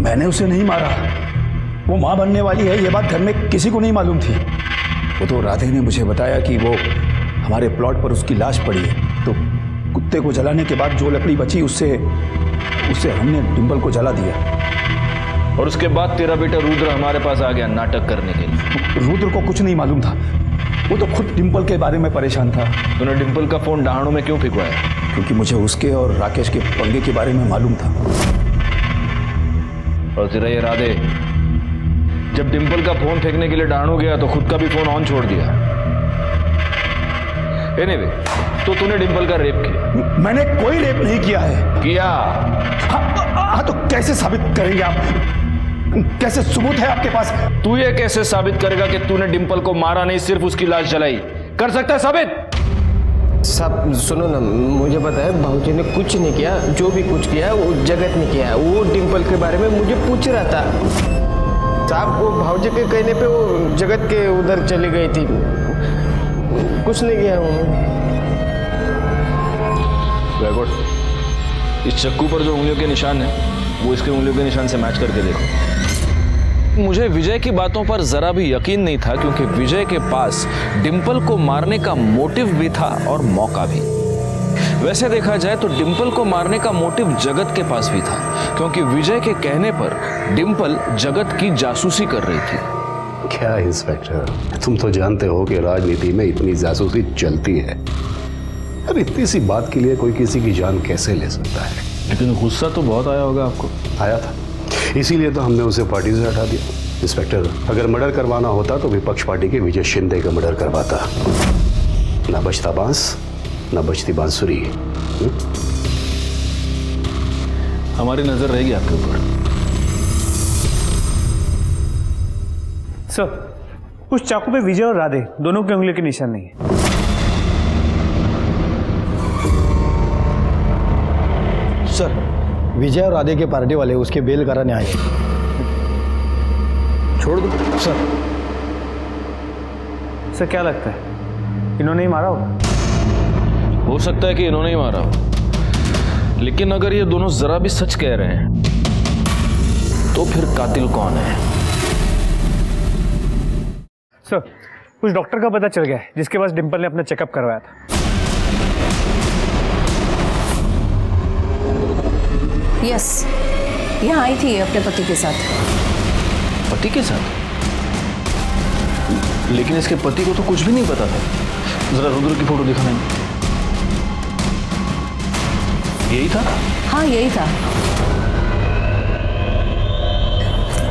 मैंने उसे नहीं मारा. वो मां बनने वाली है ये बात घर में किसी को नहीं मालूम थी. वो तो राधे ने मुझे बताया कि वो हमारे प्लॉट पर उसकी लाश पड़ी है, तो कुत्ते को जलाने के बाद जो लकड़ी बची उससे हमने डिम्पल को जला दिया. और उसके बाद तेरा बेटा रुद्र हमारे पास आ गया नाटक करने के लिए. रुद्र को कुछ नहीं मालूम था. वो तो खुद डिम्पल के बारे में परेशान था। तूने डिम्पल का फोन डहाणों में क्यों फिकवाया? क्योंकि मुझे उसके और राकेश के पंगे के बारे में मालूम था। और तेरा ये राधे जब डिम्पल का फोन फेंकने के लिए डहाणू गया तो खुद का भी फोन ऑन छोड़ दिया। एनीवे, तो तूने डिम्पल का रेप किया? मैंने कोई रेप नहीं किया है। किया? हाँ, तो कैसे साबित करेंगे आप? कैसे सबूत है आपके पास? तू ये कैसे साबित करेगा कि तूने डिम्पल को मारा नहीं, सिर्फ उसकी लाश जलाई? कर सकता है साबित? साहब सुनो ना, मुझे पता है भाऊजी ने कुछ नहीं किया, जो भी कुछ किया वो जगत ने किया। वो डिम्पल के बारे में मुझे पूछ रहा था साहब, वो भाऊजी के कहने पे वो जगत के उधर चली गई थी, कुछ नहीं किया उन्होंने। इस चक्कू पर जो उंगलियों के निशान है वो इसके उंगलियों के निशान से मैच करके देखो। मुझे विजय की बातों पर जरा भी यकीन नहीं था, क्योंकि विजय के पास डिम्पल को मारने का मोटिव भी था और मौका भी। वैसे देखा जाए तो डिम्पल को मारने का मोटिव जगत के पास भी था, क्योंकि विजय के कहने पर डिम्पल जगत की जासूसी कर रही थी। क्या इंस्पेक्टर, तुम तो जानते हो कि राजनीति में इतनी जासूसी चलती है। अरे इतनी सी बात के लिए कोई किसी की जान कैसे ले सकता है? लेकिन गुस्सा तो बहुत आया होगा आपको। आया था, इसीलिए तो हमने उसे पार्टी से हटा दिया। इंस्पेक्टर, अगर मर्डर करवाना होता तो विपक्ष पार्टी के विजय शिंदे का मर्डर करवाता। ना बचता बांस, ना बचती बांसुरी। हमारी नजर रहेगी आपके ऊपर। सर, उस चाकू पे विजय और राधे दोनों के उंगली के निशान नहीं है। सर, विजय और राधे के पार्टी वाले उसके बेल कराने आए। छोड़ दो सर। सर क्या लगता है इन्होंने ही मारा होगा? हो सकता है कि इन्होंने ही मारा हो, लेकिन अगर ये दोनों जरा भी सच कह रहे हैं तो फिर कातिल कौन है? सर, कुछ डॉक्टर का पता चल गया है जिसके पास डिम्पल ने अपना चेकअप करवाया था। यस, यहाँ आई थी अपने पति के साथ। पति के साथ? लेकिन इसके पति को तो कुछ भी नहीं पता था। जरा रुद्र की फोटो दिखाना। यही था? हाँ यही था।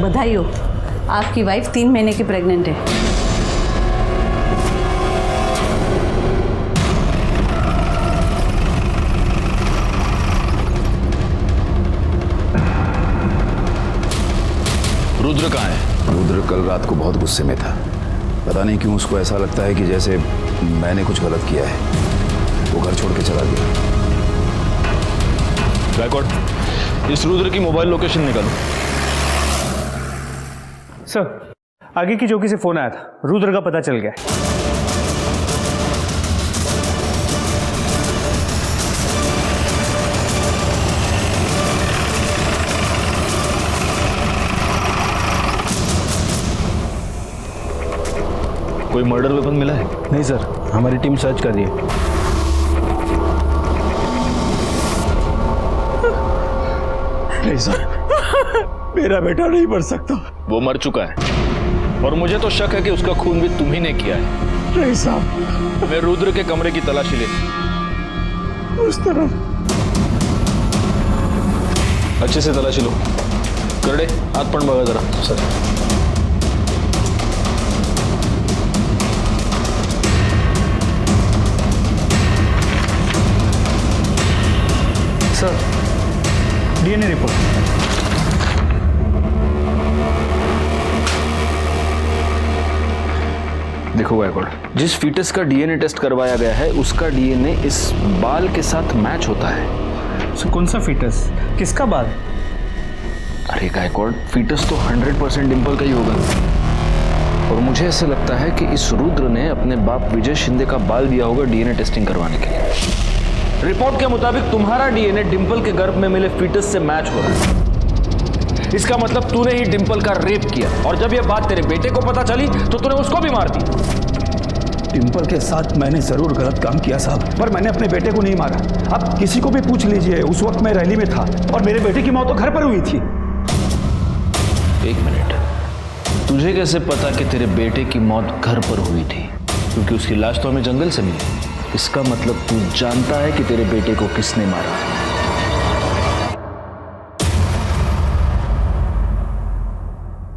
बधाई हो, आपकी वाइफ 3 महीने की प्रेग्नेंट है। रुद्र कहाँ है? रुद्र कल रात को बहुत गुस्से में था। पता नहीं क्यों उसको ऐसा लगता है कि जैसे मैंने कुछ गलत किया है। वो घर छोड़ के चला गया। बैकवर्ड, इस रुद्र की मोबाइल लोकेशन निकालो। सर, आगे की चौकी से फोन आया था, रुद्र का पता चल गया। कोई मर्डर वेपन मिला है? नहीं सर, हमारी टीम सर्च कर रही है। नहीं सर, मेरा बेटा नहीं मर सकता। वो मर चुका है और मुझे तो शक है कि उसका खून भी तुम ही ने किया है। नहीं साहब, मैं रुद्र के कमरे की तलाशी ले। उस तरफ अच्छे से तलाशी लो। करडे, हाथ पण बघा जरा। Sir, sir, DNA report. देखो गायकवाड़, जिस फीटस का डीएनए टेस्ट करवाया गया है उसका डीएनए इस बाल के साथ मैच होता है। सर, कौन सा फीटस? किसका बाल? अरे गायकवाड़, फीटस तो 100% डिम्पल का ही होगा। और मुझे ऐसे लगता है कि इस रुद्र ने अपने बाप विजय शिंदे का बाल दिया होगा डीएनए टेस्टिंग करवाने के लिए। रिपोर्ट के मुताबिक तुम्हारा डीएनए डिम्पल के गर्भ में मिले फीटस से मैच हो रहा है। इसका मतलब तूने ही डिम्पल का रेप किया, और जब यह बात तेरे बेटे को पता चली तो तूने उसको भी मार दिया। डिम्पल के साथ मैंने जरूर गलत काम किया साहब, पर मैंने अपने बेटे को नहीं मारा। अब किसी को भी पूछ लीजिए, उस वक्त मैं रैली में था और मेरे बेटे की मौत तो घर पर हुई थी। एक मिनट, तुझे कैसे पता कि तेरे बेटे की मौत घर पर हुई थी? क्योंकि उसकी लाश तो हमें जंगल से मिली। इसका मतलब तू जानता है कि तेरे बेटे को किसने मारा।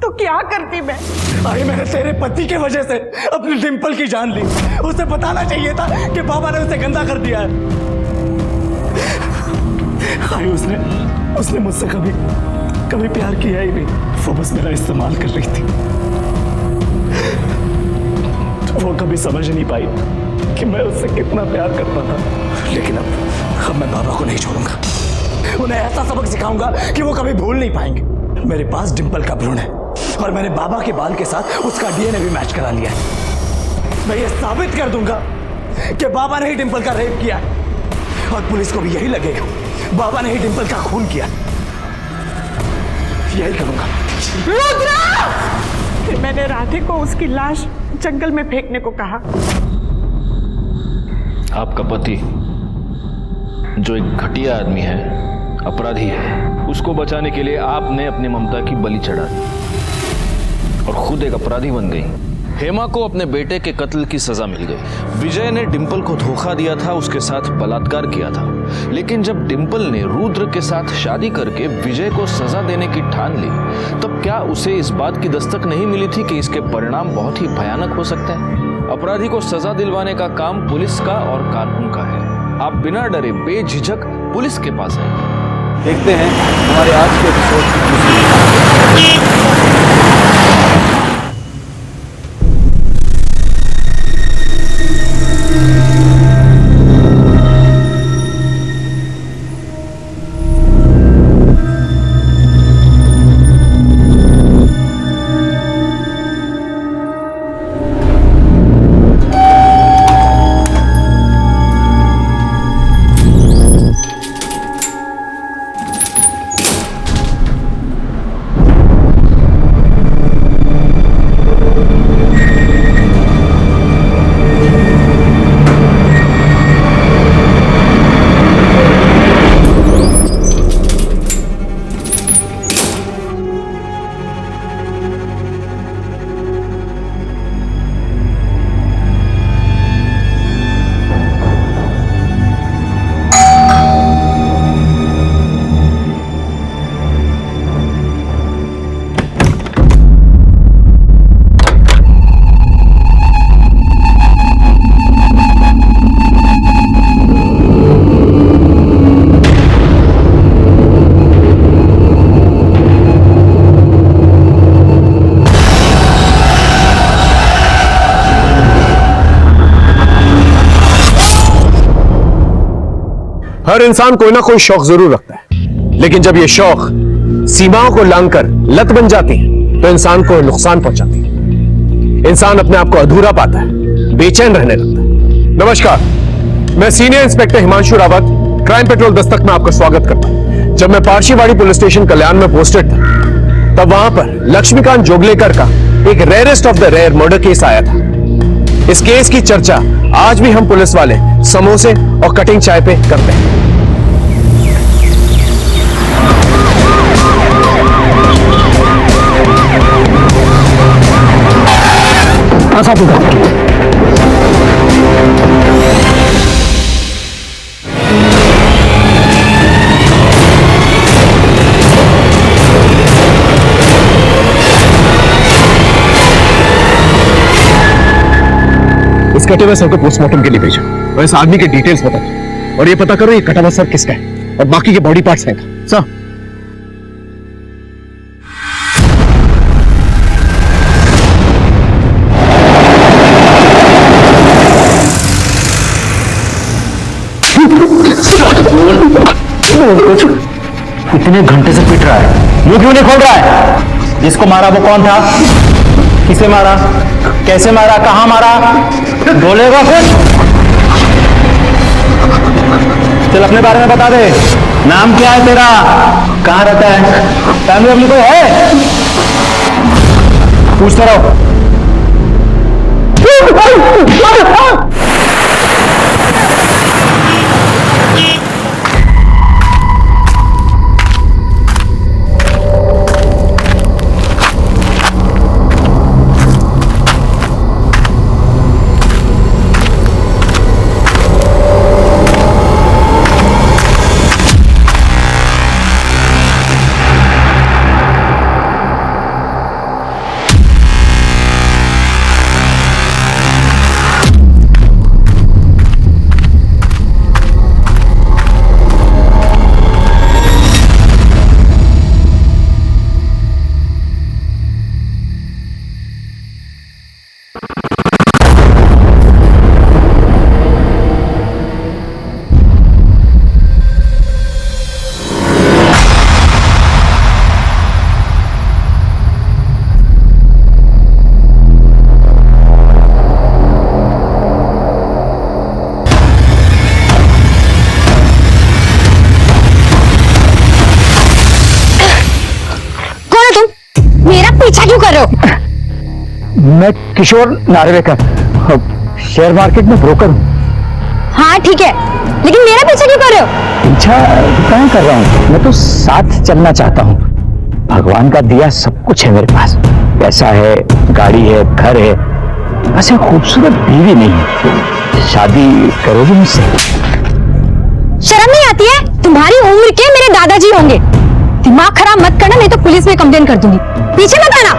तो क्या करती मैं? भाई मैंने तेरे पति के वजह से अपनी डिंपल की जान ली। उसे बताना चाहिए था कि बाबा ने उसे गंदा कर दिया है। भाई उसने मुझसे कभी प्यार किया ही नहीं। वो बस मेरा इस्तेमाल कर रही थी। वो कभी समझ नहीं पाई कि मैं उससे कितना प्यार करता था। लेकिन अब मैं बाबा को नहीं छोड़ूंगा। उन्हें ऐसा सबक सिखाऊंगा कि वो कभी भूल नहीं पाएंगे। मेरे पास डिंपल का भ्रूण है और मैंने बाबा के बाल के साथ उसका डीएनए भी मैच करा लिया है। मैं ये साबित कर दूंगा कि बाबा ने ही डिंपल का रेप किया और पुलिस को भी यही लगेगा बाबा ने ही डिंपल का खून किया। यही करूंगा। फिर मैंने राधे को उसकी लाश जंगल में फेंकने को कहा। आपका पति जो एक घटिया आदमी है, अपराधी है, उसको बचाने के लिए आपने अपनी ममता की बलि चढ़ा दी और खुद एक अपराधी बन गई। हेमा को अपने बेटे के कत्ल की सजा मिल गई। विजय ने डिंपल को धोखा दिया था, उसके साथ बलात्कार किया था। लेकिन जब डिंपल ने रुद्र के साथ शादी करके विजय को सजा देने की ठान ली, तब क्या उसे इस बात की दस्तक नहीं मिली थी कि इसके परिणाम बहुत ही भयानक हो सकते हैं? अपराधी को सजा दिलवाने का काम पुलिस का और कानून का है। आप बिना डरे बेझिझक पुलिस के पास आइए। देखते हैं हमारे आज के एपिसोड की हर इंसान कोई ना कोई शौक जरूर रखता है, लेकिन जब ये शौक सीमाओं को लांघकर लत बन जाती है तो इंसान को नुकसान पहुंचाती है। इंसान अपने आप को अधूरा पाता है, बेचैन रहने लगता है। नमस्कार, मैं senior inspector Himanshu Rawat, crime petrol Dastak में आपका स्वागत करता हूं। जब मैं पारशीवाड़ी पुलिस स्टेशन कल्याण में पोस्टेड था, तब वहां पर लक्ष्मीकांत जोगलेकर का एक rarest of the rare murder case आया था। इस केस की चर्चा आज भी हम पुलिस वाले समोसे और कटिंग चाय पे करते हैं। इस कटे हुए सर को पोस्टमार्टम के लिए भेजा और इस आदमी के डिटेल्स बता दो और ये पता करो ये कटा हुआ सर किसका है और बाकी के बॉडी पार्ट्स हैं सर। इतने घंटे से पिट रहा है, मुंह क्यों नहीं खोल रहा है? जिसको मारा वो कौन था? किसे मारा? कैसे मारा? कहां मारा? बोलेगा कुछ? चल अपने बारे में बता दे। नाम क्या है तेरा? कहां रहता है? फैमिली अपनी कोई है? पूछते रहो। कर रहे हो? मैं किशोर नार्वेकर, शेयर मार्केट में ब्रोकर हूँ। हाँ ठीक है, लेकिन मेरा पीछे क्यों कर रहे हो? पीछा क्या कर रहा हूँ, मैं तो साथ चलना चाहता हूँ। भगवान का दिया सब कुछ है मेरे पास, पैसा है, गाड़ी है, घर है, बस एक खूबसूरत बीवी नहीं है। शादी करोगे मुझसे? शर्म नहीं आती है? तुम्हारी उम्र के मेरे दादाजी होंगे। दिमाग खराब मत करना, नहीं तो पुलिस में कंप्लेन कर दूंगी। पीछे मत आना।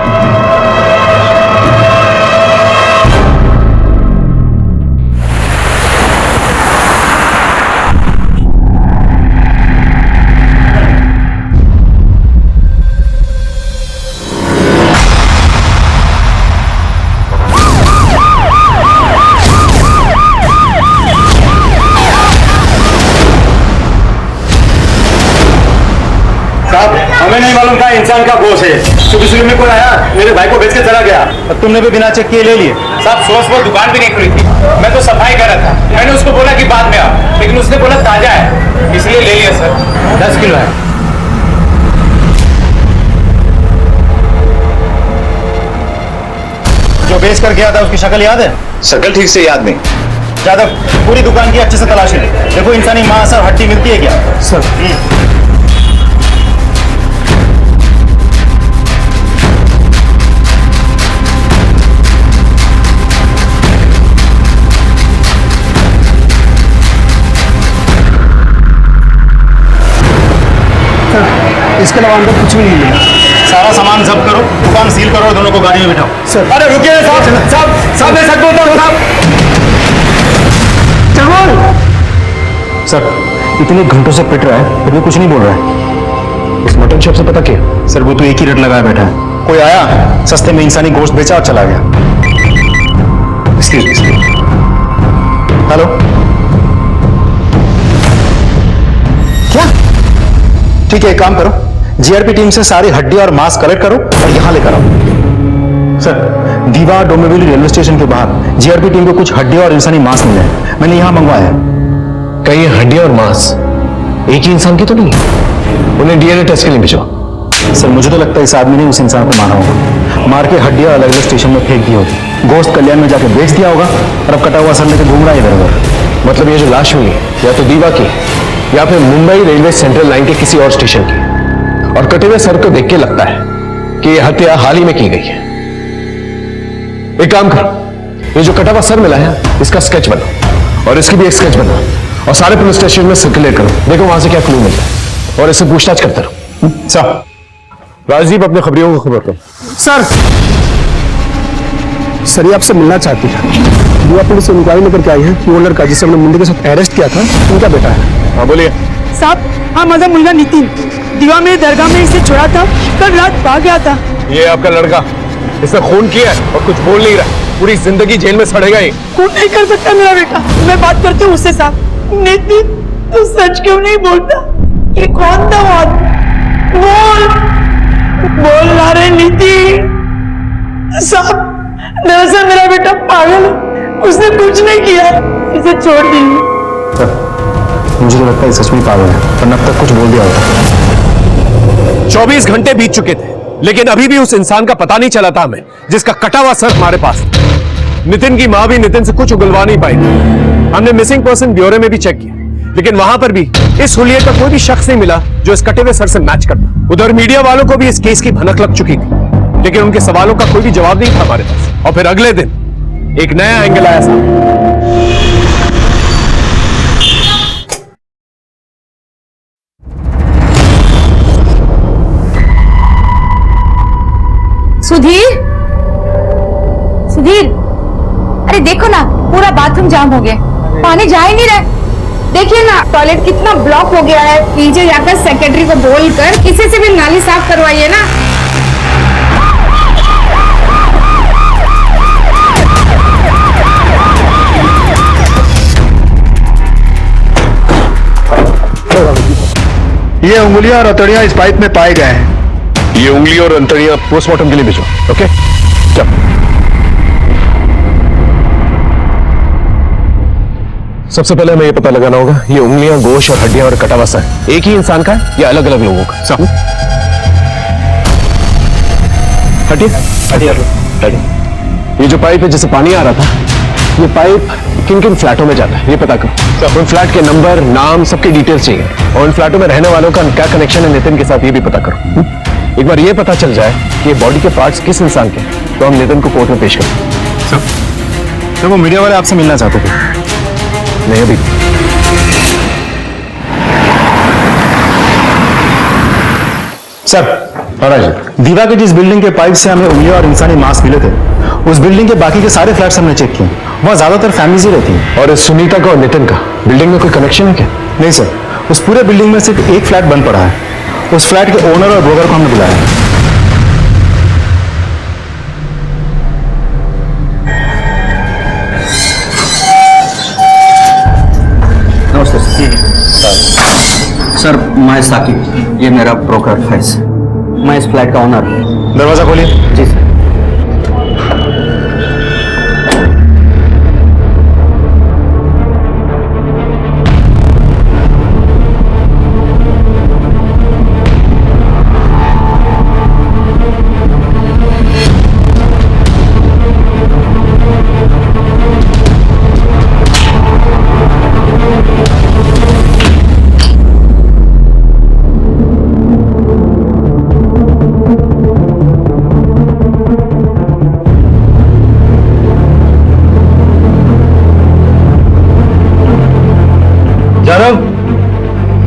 हमें नहीं मालूम था इंसान का बोझ है। सुबह में कोई आया, मेरे भाई को बेच के चला गया और तुमने भी बिना चेक किए ले लिए। साहब सुबह दुकान भी नहीं खुली थी, मैं तो सफाई कर रहा था। मैंने उसको बोला कि बाद में आओ, लेकिन उसने बोला ताजा है, इसलिए ले लिया सर। 10 किलो है। जो बेच कर गया था उसकी शक्ल याद है? शक्ल ठीक से याद नहीं। ज्यादा पूरी दुकान की अच्छे से तलाशी ले। देखो इंसानी मांस और हड्डी मिलती है क्या? सर इसके अलावा अंदर कुछ भी नहीं मिला। सारा सामान जब्त करो, दुकान सील करो और दोनों को गाड़ी में बिठाओ। सर अरे रुकिए साहब, साहब मैं सच बोलता हूँ साहब। सर इतने घंटों से पिट रहा है फिर भी कुछ नहीं बोल रहा है। इस मटन शॉप से पता क्या? सर वो तो एक ही रेट लगाया बैठा है। कोई आया, सस्ते में इंसानी गोश्त बेचा और चला गया। हेलो, क्या? ठीक है, एक काम करो, जीआरपी टीम से सारी हड्डी और मांस कलेक्ट करो और यहां लेकर आओ। सर दीवा डोंबिवली रेलवे स्टेशन के बाहर जीआरपी टीम को कुछ हड्डी और इंसानी मांस मिले, मैंने यहां मंगवाया है। कहीं हड्डी और मांस एक ही इंसान की तो नहीं? उन्हें डीएनए टेस्ट के लिए भेजो। सर मुझे तो लगता है इस आदमी ने उस इंसान को मारा होगा, मार के हड्डियां अलग अलग स्टेशन में फेंक दी होगी, गोश्त कल्याण में जाके बेच दिया होगा और अब कटा हुआ सर लेकर घूम रहा है इधर उधर। मतलब ये जो लाश मिली या तो दीवा की या फिर मुंबई रेलवे सेंट्रल लाइन के किसी और स्टेशन की, और कटे हुए सर को देख के लगता है कि यह हत्या हाल ही में की गई है। एक काम करो, ये जो कटा हुआ सर मिला है इसका स्केच बनाओ और इसकी भी एक स्केच बनाओ और सारे पुलिस स्टेशन में सर्कुलेट करो, देखो वहां से क्या क्लू मिलता है और इससे पूछताछ करते रहो। सर राजदीप अपने खबरियों को खबर करो। सर ये आपसे मिलना चाहती है। युवा पुलिस से इंक्वायरी लेकर के आई है कि वो लड़का जिसे हमने मुंडे के साथ अरेस्ट किया था उनका बेटा है। हाँ बोलिए। साहब हाँ, माझा मुलगा नितिन दिवा में दरगाह में इसे छोड़ा था, कल रात भाग गया था। ये आपका लड़का, इसने खून किया है और कुछ बोल नहीं रहा, पूरी जिंदगी जेल में सड़ेगा ही। खून नहीं कर सकता मेरा बेटा, मैं बात करती हूँ उससे। साहब नितिन तू सच क्यों नहीं बोलता? ये कौन था वो आदमी? बोल ना रे नितिन। साहब दरअसल मेरा बेटा पागल है, उसने कुछ नहीं किया, इसे छोड़ दीजिए। मुझे तो लगता है सच में पागल है, वरना अब तक कुछ बोल दिया होता। 24 घंटे बीत चुके थे लेकिन अभी भी उस इंसान का पता नहीं चला था हमें, जिसका कटा हुआ सर हमारे पास। नितिन की मां भी नितिन से कुछ उगलवा नहीं पाई। हमने मिसिंग पर्सन ब्यूरो में भी चेक किया लेकिन वहां पर भी इस हुलिये का कोई भी शख्स नहीं मिला जो इस कटे हुए सर से मैच करता। उधर मीडिया वालों को भी इस केस की भनक लग चुकी थी लेकिन उनके सवालों का कोई भी जवाब नहीं था हमारे पास। और फिर अगले दिन एक नया एंगल आया सामने। सुधीर, सुधीर, अरे देखो ना पूरा बाथरूम जाम हो गया, पानी जा ही नहीं रहा। देखिए ना टॉयलेट कितना ब्लॉक हो गया है। नीचे जाकर सेक्रेटरी को बोलकर किसी से भी नाली साफ करवाइए ना। ये उंगलियां और हथौड़ियां इस पाइप में पाए गए हैं। ये उंगली और अंतड़ियां पोस्टमार्टम के लिए भेजो। ओके चल। सबसे पहले हमें ये पता लगाना होगा ये उंगलियां, गोश्त और हड्डियां और कटा हुआ सर एक ही इंसान का है या अलग अलग लोगों का? हटिए हटिए हटिए। ये जो पाइप है जिससे पानी आ रहा था, ये पाइप किन किन फ्लैटों में जाता है ये पता करो। उन फ्लैट के नंबर, नाम, सबकी डिटेल्स चाहिए और उन फ्लैटों में रहने वालों का क्या कनेक्शन है नितिन के साथ ये भी पता करो। एक बार ये पता चल जाए कि ये बॉडी के पार्ट्स किस इंसान के, तो हम नितिन को कोर्ट में पेश करें। सर वो मीडिया वाले आपसे मिलना चाहते थे। नहीं अभी। सर दीवा के जिस बिल्डिंग के पाइप से हमें उंगलियां और इंसानी मांस मिले थे, उस बिल्डिंग के बाकी के सारे फ्लैट्स हमने चेक किए। वहाँ ज्यादातर फैमिलीज ही रहती हैं। और इस सुनीता का और नितिन का बिल्डिंग में कोई कनेक्शन है क्या? नहीं सर, उस पूरे बिल्डिंग में सिर्फ एक फ्लैट बंद पड़ा है। उस फ्लैट के ओनर और ब्रोकर को हमने बुलाया है। नमस्ते सर, मैं साकिब, ये मेरा ब्रोकर फैज, मैं इस फ्लैट का ओनर हूँ। दरवाजा खोलिए। जी सर।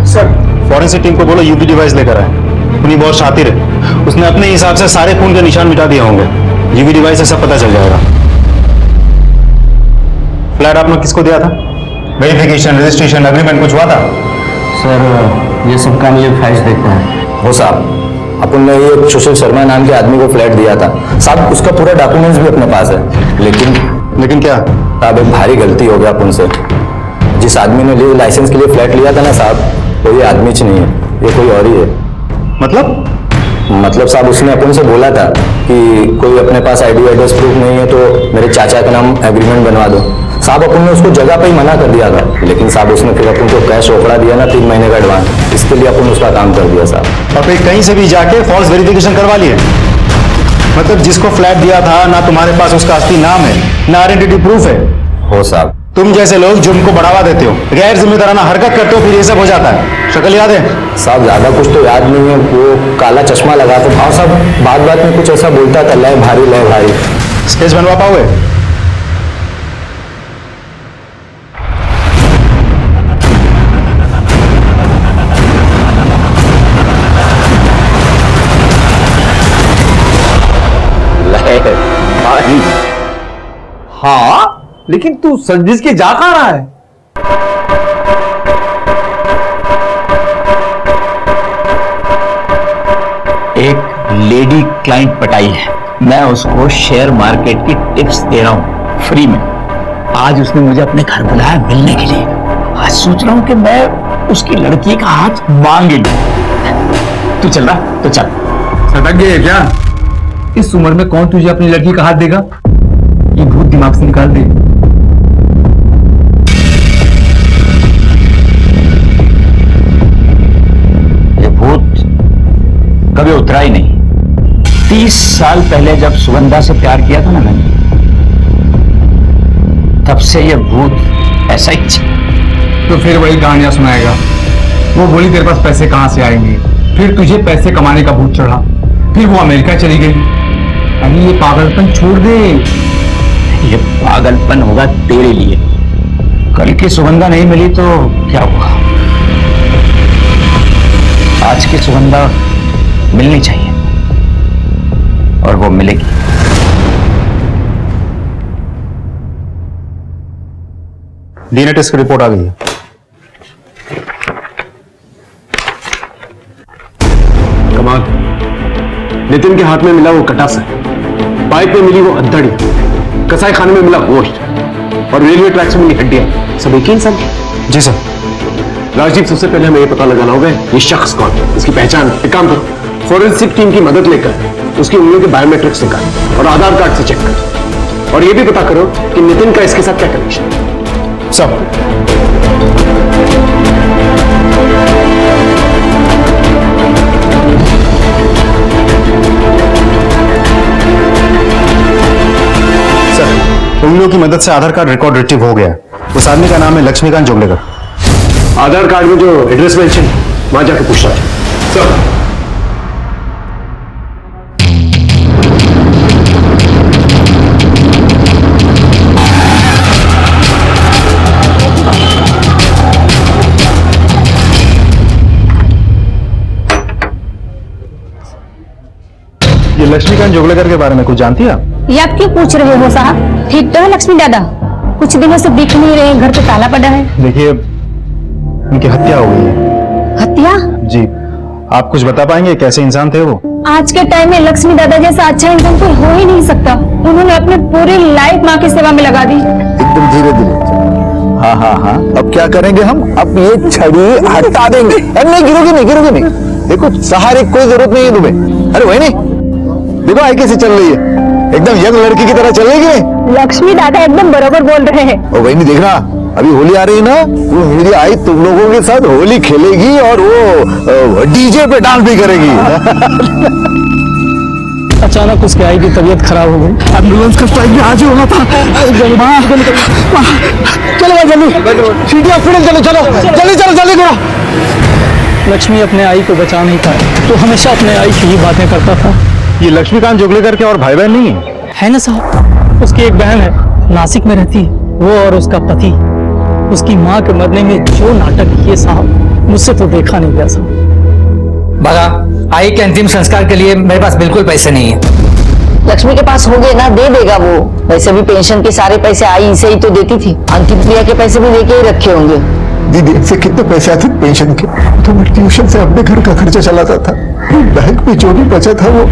सर फॉरेंसिक टीम को बोलो यूवी डिवाइस लेकर आए। उन्हीं बहुत शातिर है, उसने अपने हिसाब से सारे खून के निशान मिटा दिए होंगे। यूवी डिवाइस से सब पता चल जाएगा। फ्लैट आपने किसको दिया था? वेरिफिकेशन, रजिस्ट्रेशन, एग्रीमेंट कुछ हुआ था? सर ये सब काम ये फैज देखते हैं। हो साहब, अपन ने ये सुशील शर्मा नाम के आदमी को फ्लैट दिया था साहब, उसका पूरा डॉक्यूमेंट्स भी अपने पास है। लेकिन क्या साहब, एक भारी गलती हो गया अपन से। जिस आदमी ने लाइसेंस के लिए फ्लैट लिया था ना साहब, वो ये आदमी च नहीं है, ये कोई और ही है। मतलब साहब, उसने अपन से बोला था कि कोई अपने पास आईडी एड्रेस प्रूफ नहीं है तो मेरे चाचा का नाम एग्रीमेंट बनवा दो। साहब अपन ने उसको जगह पे ही मना कर दिया था, लेकिन साहब उसने फिर अपन को कैश रोकड़ा दिया ना 3 महीने का एडवांस, इसके लिए अपन उसका काम कर दिया साहब। और फिर कहीं से भी जाके फॉल्स वेरिफिकेशन करवा लिए। मतलब जिसको फ्लैट दिया था ना तुम्हारे पास उसका असली नाम है, ना आइडेंटिटी प्रूफ है। हो साहब, तुम जैसे लोग जुर्म को बढ़ावा देते हो, गैर जिम्मेदाराना हरकत करते हो, फिर ये सब हो जाता है। शक्ल याद है? साहब ज्यादा कुछ तो याद नहीं है, वो काला चश्मा लगा था और साहब बात बात में कुछ ऐसा बोलता था, लय भारी। स्केच बनवा पाओगे? हाँ, लेकिन तू संजिश के जा कहाँ रहा है? एक लेडी क्लाइंट पटाई है, मैं उसको शेयर मार्केट की टिप्स दे रहा हूं फ्री में। आज उसने मुझे अपने घर बुलाया मिलने के लिए। आज सोच रहा हूं कि मैं उसकी लड़की का हाथ मांग लूं। तू चल रहा तो चल। सटक गए क्या? इस उम्र में कौन तुझे अपनी लड़की का हाथ देगा? ये भूत दिमाग से निकाल दे। ये भूत कभी उतरा ही नहीं। 30 साल पहले जब सुगंधा से प्यार किया था ना मैंने, तब से ये भूत ऐसा ही। तो फिर वही कहानियां सुनाएगा। वो बोली तेरे पास पैसे कहां से आएंगे, फिर तुझे पैसे कमाने का भूत चढ़ा, फिर वो अमेरिका चली गई। अरे ये पागलपन छोड़ दे। ये पागलपन होगा तेरे लिए। कल की सुगंधा नहीं मिली तो क्या हुआ? आज की सुगंधा मिलनी चाहिए और वो मिलेगी। डीएनए टेस्ट की रिपोर्ट आ गई है। कमाल, नितिन के हाथ में मिला वो कटासा, पाइप में मिली वो अद्धड़ी, कसाई खाने में मिला गोश्त और रेलवे ट्रैक से मिली हड्डियां, सब एक ही इंसान। जी सर। राजीव, सबसे पहले हमें ये पता लगाना होगा ये शख्स कौन है, इसकी पहचान। एक काम करो, फोरेंसिक टीम की मदद लेकर उसकी उंगलियों के बायोमेट्रिक्स निकाल और आधार कार्ड से चेक करो और ये भी पता करो कि नितिन का इसके साथ क्या कनेक्शन है। सब वकीलों की मदद से आधार कार्ड रिकॉर्ड रिट्रीव हो गया। उस आदमी का नाम है लक्ष्मीकांत जोगलेकर। आधार कार्ड में जो एड्रेस मेंशन, वहां जाके पूछना है सर। ये लक्ष्मीकांत जोगलेकर के बारे में कुछ जानती है आप? ये आप क्यों पूछ रहे हो साहब? ठीक तो है लक्ष्मी दादा, कुछ दिनों से दिख नहीं रहे, घर पे ताला पड़ा है। देखिए, उनकी हत्या हो गई है। हत्या? जी, आप कुछ बता पाएंगे कैसे इंसान थे वो? आज के टाइम में लक्ष्मी दादा जैसा अच्छा इंसान कोई हो ही नहीं सकता। उन्होंने अपनी पूरी लाइफ माँ की सेवा में लगा दी। एकदम धीरे धीरे। हाँ हाँ हाँ, अब क्या करेंगे हम? अब ये छड़ी हटा देंगे। अरे नहीं, गिरोगे नहीं। देखो, सहारे की कोई जरूरत नहीं है तुम्हें। अरे वही नहीं, देखो आई कैसे चल रही है, एकदम यंग लड़की की तरह चल रही है। लक्ष्मी दादा एकदम बराबर बोल रहे हैं। और वही नहीं, देखना अभी होली आ रही है ना, वो मेरी आई तुम लोगों के साथ होली खेलेगी और वो डीजे पे डांस भी करेगी। अचानक उसकी आई की तबीयत खराब हो गई। एम्बुलेंस का स्ट्राइक भी आज ही होना था। चलो जल्दी हॉस्पिटल जल्दी करो। लक्ष्मी अपने आई को बचा नहीं पाई, तो हमेशा अपने आई की ही बातें करता था। ये लक्ष्मीकांत जोगलेकर के और भाई बहन नहीं है? ना साहब, उसकी एक बहन है, नासिक में रहती है। वो और उसका पति, उसकी माँ के मरने में जो नाटक किए साहब, मुझसे तो देखा नहीं गया साहब। बघा, आई के अंतिम संस्कार के लिए मेरे पास बिल्कुल पैसे नहीं है। लक्ष्मी के पास हो गए ना, दे देगा वो। वैसे भी पेंशन के सारे पैसे आई इसे ही तो देती थी, अंतिम क्रिया के पैसे भी लेके ही रखे होंगे। दीदी से कितने पैसे आते थे पेंशन के? तो मैं ट्यूशन से अपने घर का खर्चा चलाता था। बैंक में जो भी बचा था वो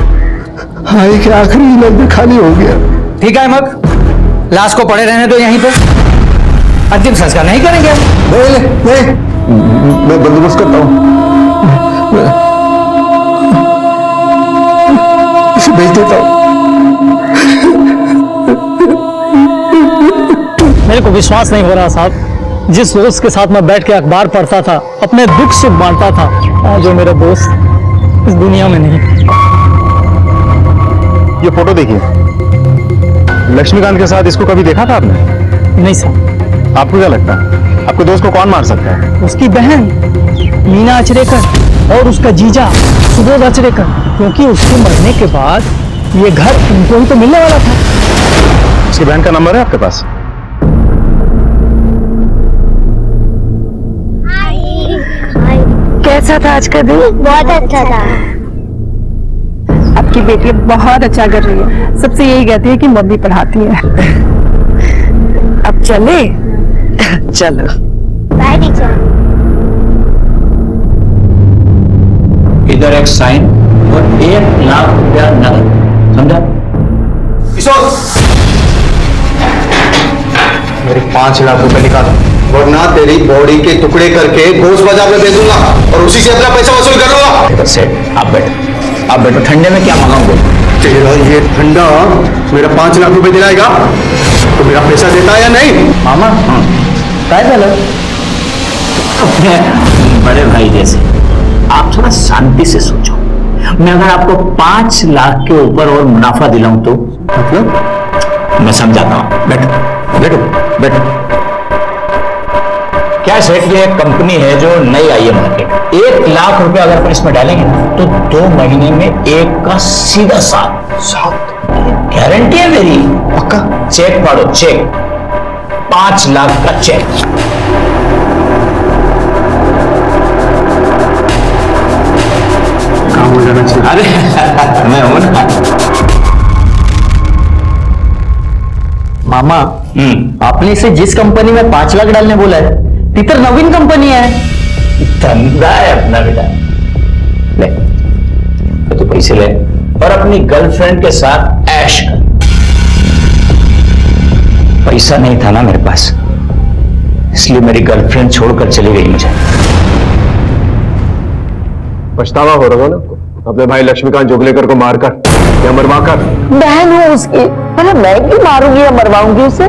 आई के आखिरी इलाज में खाली हो गया। ठीक है मग, लाश को पड़े रहने दो यहीं पे, अंतिम संस्कार नहीं करेंगे। नहीं, मैं बंदोबस्त करता हूँ, इसे भेज देता हूँ। मेरे को विश्वास नहीं हो रहा साहब, जिस दोस्त के साथ मैं बैठ के अखबार पढ़ता था, अपने दुख सुख बांटता था, आज वो मेरा दोस्त इस दुनिया में नहीं। ये फोटो देखिए, लक्ष्मीकांत के साथ इसको कभी देखा था आपने? नहीं सर। आपको क्या लगता है, आपके दोस्त को कौन मार सकता है? उसकी बहन मीना अचरेकर और उसका जीजा सुबोध अचरेकर, क्योंकि उसके मरने के बाद ये घर उनको ही तो मिलने वाला था। उसकी बहन का नंबर है आपके पास? कैसा था आज का दिन? बहुत अच्छा था। आपकी बेटी बहुत अच्छा कर रही है, सबसे यही कहती है कि मम्मी पढ़ाती है। अब चले? चलो। Bye teacher. इधर एक साइन और 1 लाख रुपया नगद, समझा? मेरे 5 लाख रुपए निकालो, वरना तेरी बॉडी के टुकड़े करके घोष बाजार में बेच दूंगा और उसी से अपना पैसा वसूल कर लूंगा। सेठ, आप बैठो, ठंडे में क्या मांगोगे? तेरा ये ठंडा मेरा 5 लाख रुपए दिलाएगा तो मेरा पैसा देता है या नहीं? मामा, काय झालं? अपने बड़े भाई जैसे आप थोड़ा शांति से सोचो। मैं अगर आपको 5 लाख के ऊपर और मुनाफा दिलाऊं तो? मतलब मैं समझाता हूं, बैठो। क्या सेठ, ये एक कंपनी है जो नई आई है मार्केट। 1 लाख रुपए अगर अपन इसमें डालेंगे तो 2 महीने में 1 का सीधा 7 गारंटी है मेरी। पक्का? चेक पढ़ो, चेक 5 लाख का चेक। काम हो जाना चाहिए। अरे मैं हूं ना मामा। आपने इसे जिस कंपनी में 5 लाख डालने बोला है, ती तर नवीन कंपनी है। धंधा है अपना बेटा। ले तो तू पैसे ले और अपनी गर्लफ्रेंड के साथ ऐश कर। पैसा नहीं था ना मेरे पास, इसलिए मेरी गर्लफ्रेंड छोड़कर चली गई मुझे। पछतावा हो रहा हो ना अपने भाई लक्ष्मीकांत जोगलेकर को मारकर या मरवाकर? बहन हो उसकी, अरे मैं क्यों मारूंगी या मरवाऊंगी उसे?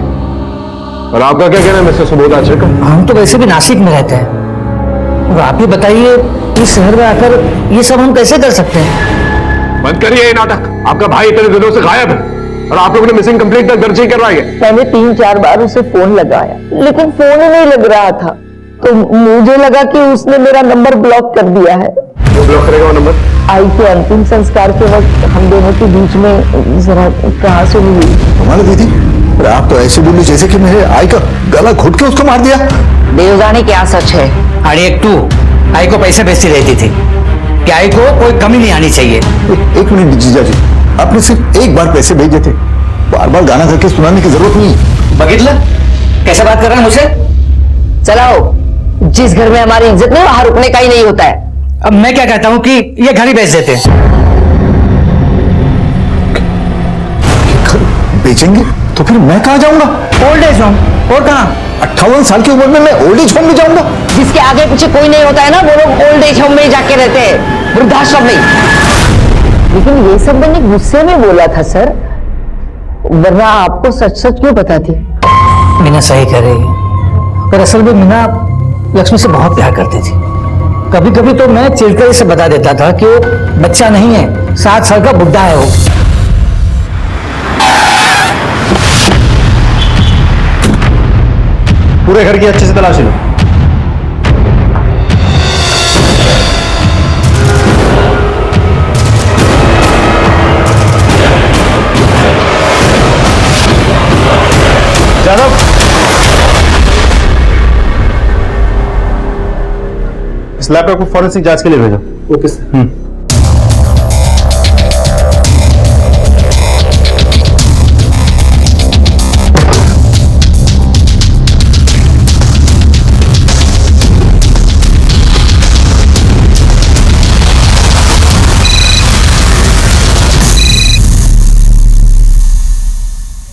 और आपका क्या कहना है मिस्टर सुबोध आचरेकर? हम तो वैसे भी नासिक में रहते हैं, और आप ही बताइए इस शहर में आकर ये सब हम कैसे कर सकते हैं? बंद करिए ये नाटक। आपका भाई इतने दिनों से गायब है, और आप लोगों ने मिसिंग कंप्लेंट तक दर्ज नहीं करवाई है। मैंने 3-4 बार उसे फोन लगाया, लेकिन फोन ही नहीं लग रहा था, तो मुझे लगा कि उसने मेरा नंबर ब्लॉक कर दिया है। वो ब्लॉक करेगा वो नंबर? आई के अंतिम संस्कार के वक्त हम दोनों के बीच में जरा कहाँ से हुई। हमारी दीदी, आप तो ऐसे बोली जैसे कि मेरे आई का गला घुट के उसको मार दिया। देव जाने क्या सच है। अरे एक तू आई को पैसे भेजती रहती थी कि आई को कोई कमी नहीं आनी चाहिए। एक मिनट जीजा जी, आपने सिर्फ एक बार पैसे भेजे थे, बार बार गाना करके सुनाने की जरूरत नहीं। बगितला कैसे बात कर रहा है मुझसे? चलाओ, जिस घर में हमारी इज्जत नहीं वहां रुकने का ही नहीं होता है। अब मैं क्या कहता हूँ कि ये घर ही बेच देते हैं। घर बेचेंगे तो फिर मैं कहाँ जाऊंगा? Old age home. और कहाँ? 58 साल की उम्र में मैं ओल्ड एज होम में जाऊंगा? जिसके आगे पीछे कोई नहीं होता है ना, वो लोग ओल्ड एज होम में जाके रहते हैं, वृद्धाश्रम में। लेकिन ये सब मैंने गुस्से में बोला था सर, वरना आपको सच सच क्यों बताती? मीना सही कह रही है, पर असल में मीना लक्ष्मी से बहुत प्यार करती थी। कभी कभी तो मैं चिड़कर से बता देता था कि वो बच्चा नहीं है, 7 साल का बुढ़ा है वो। पूरे घर की अच्छे से तलाशी लो। जादव, इस लैपटॉप को फॉरेंसिक जांच के लिए भेजो। Okay sir.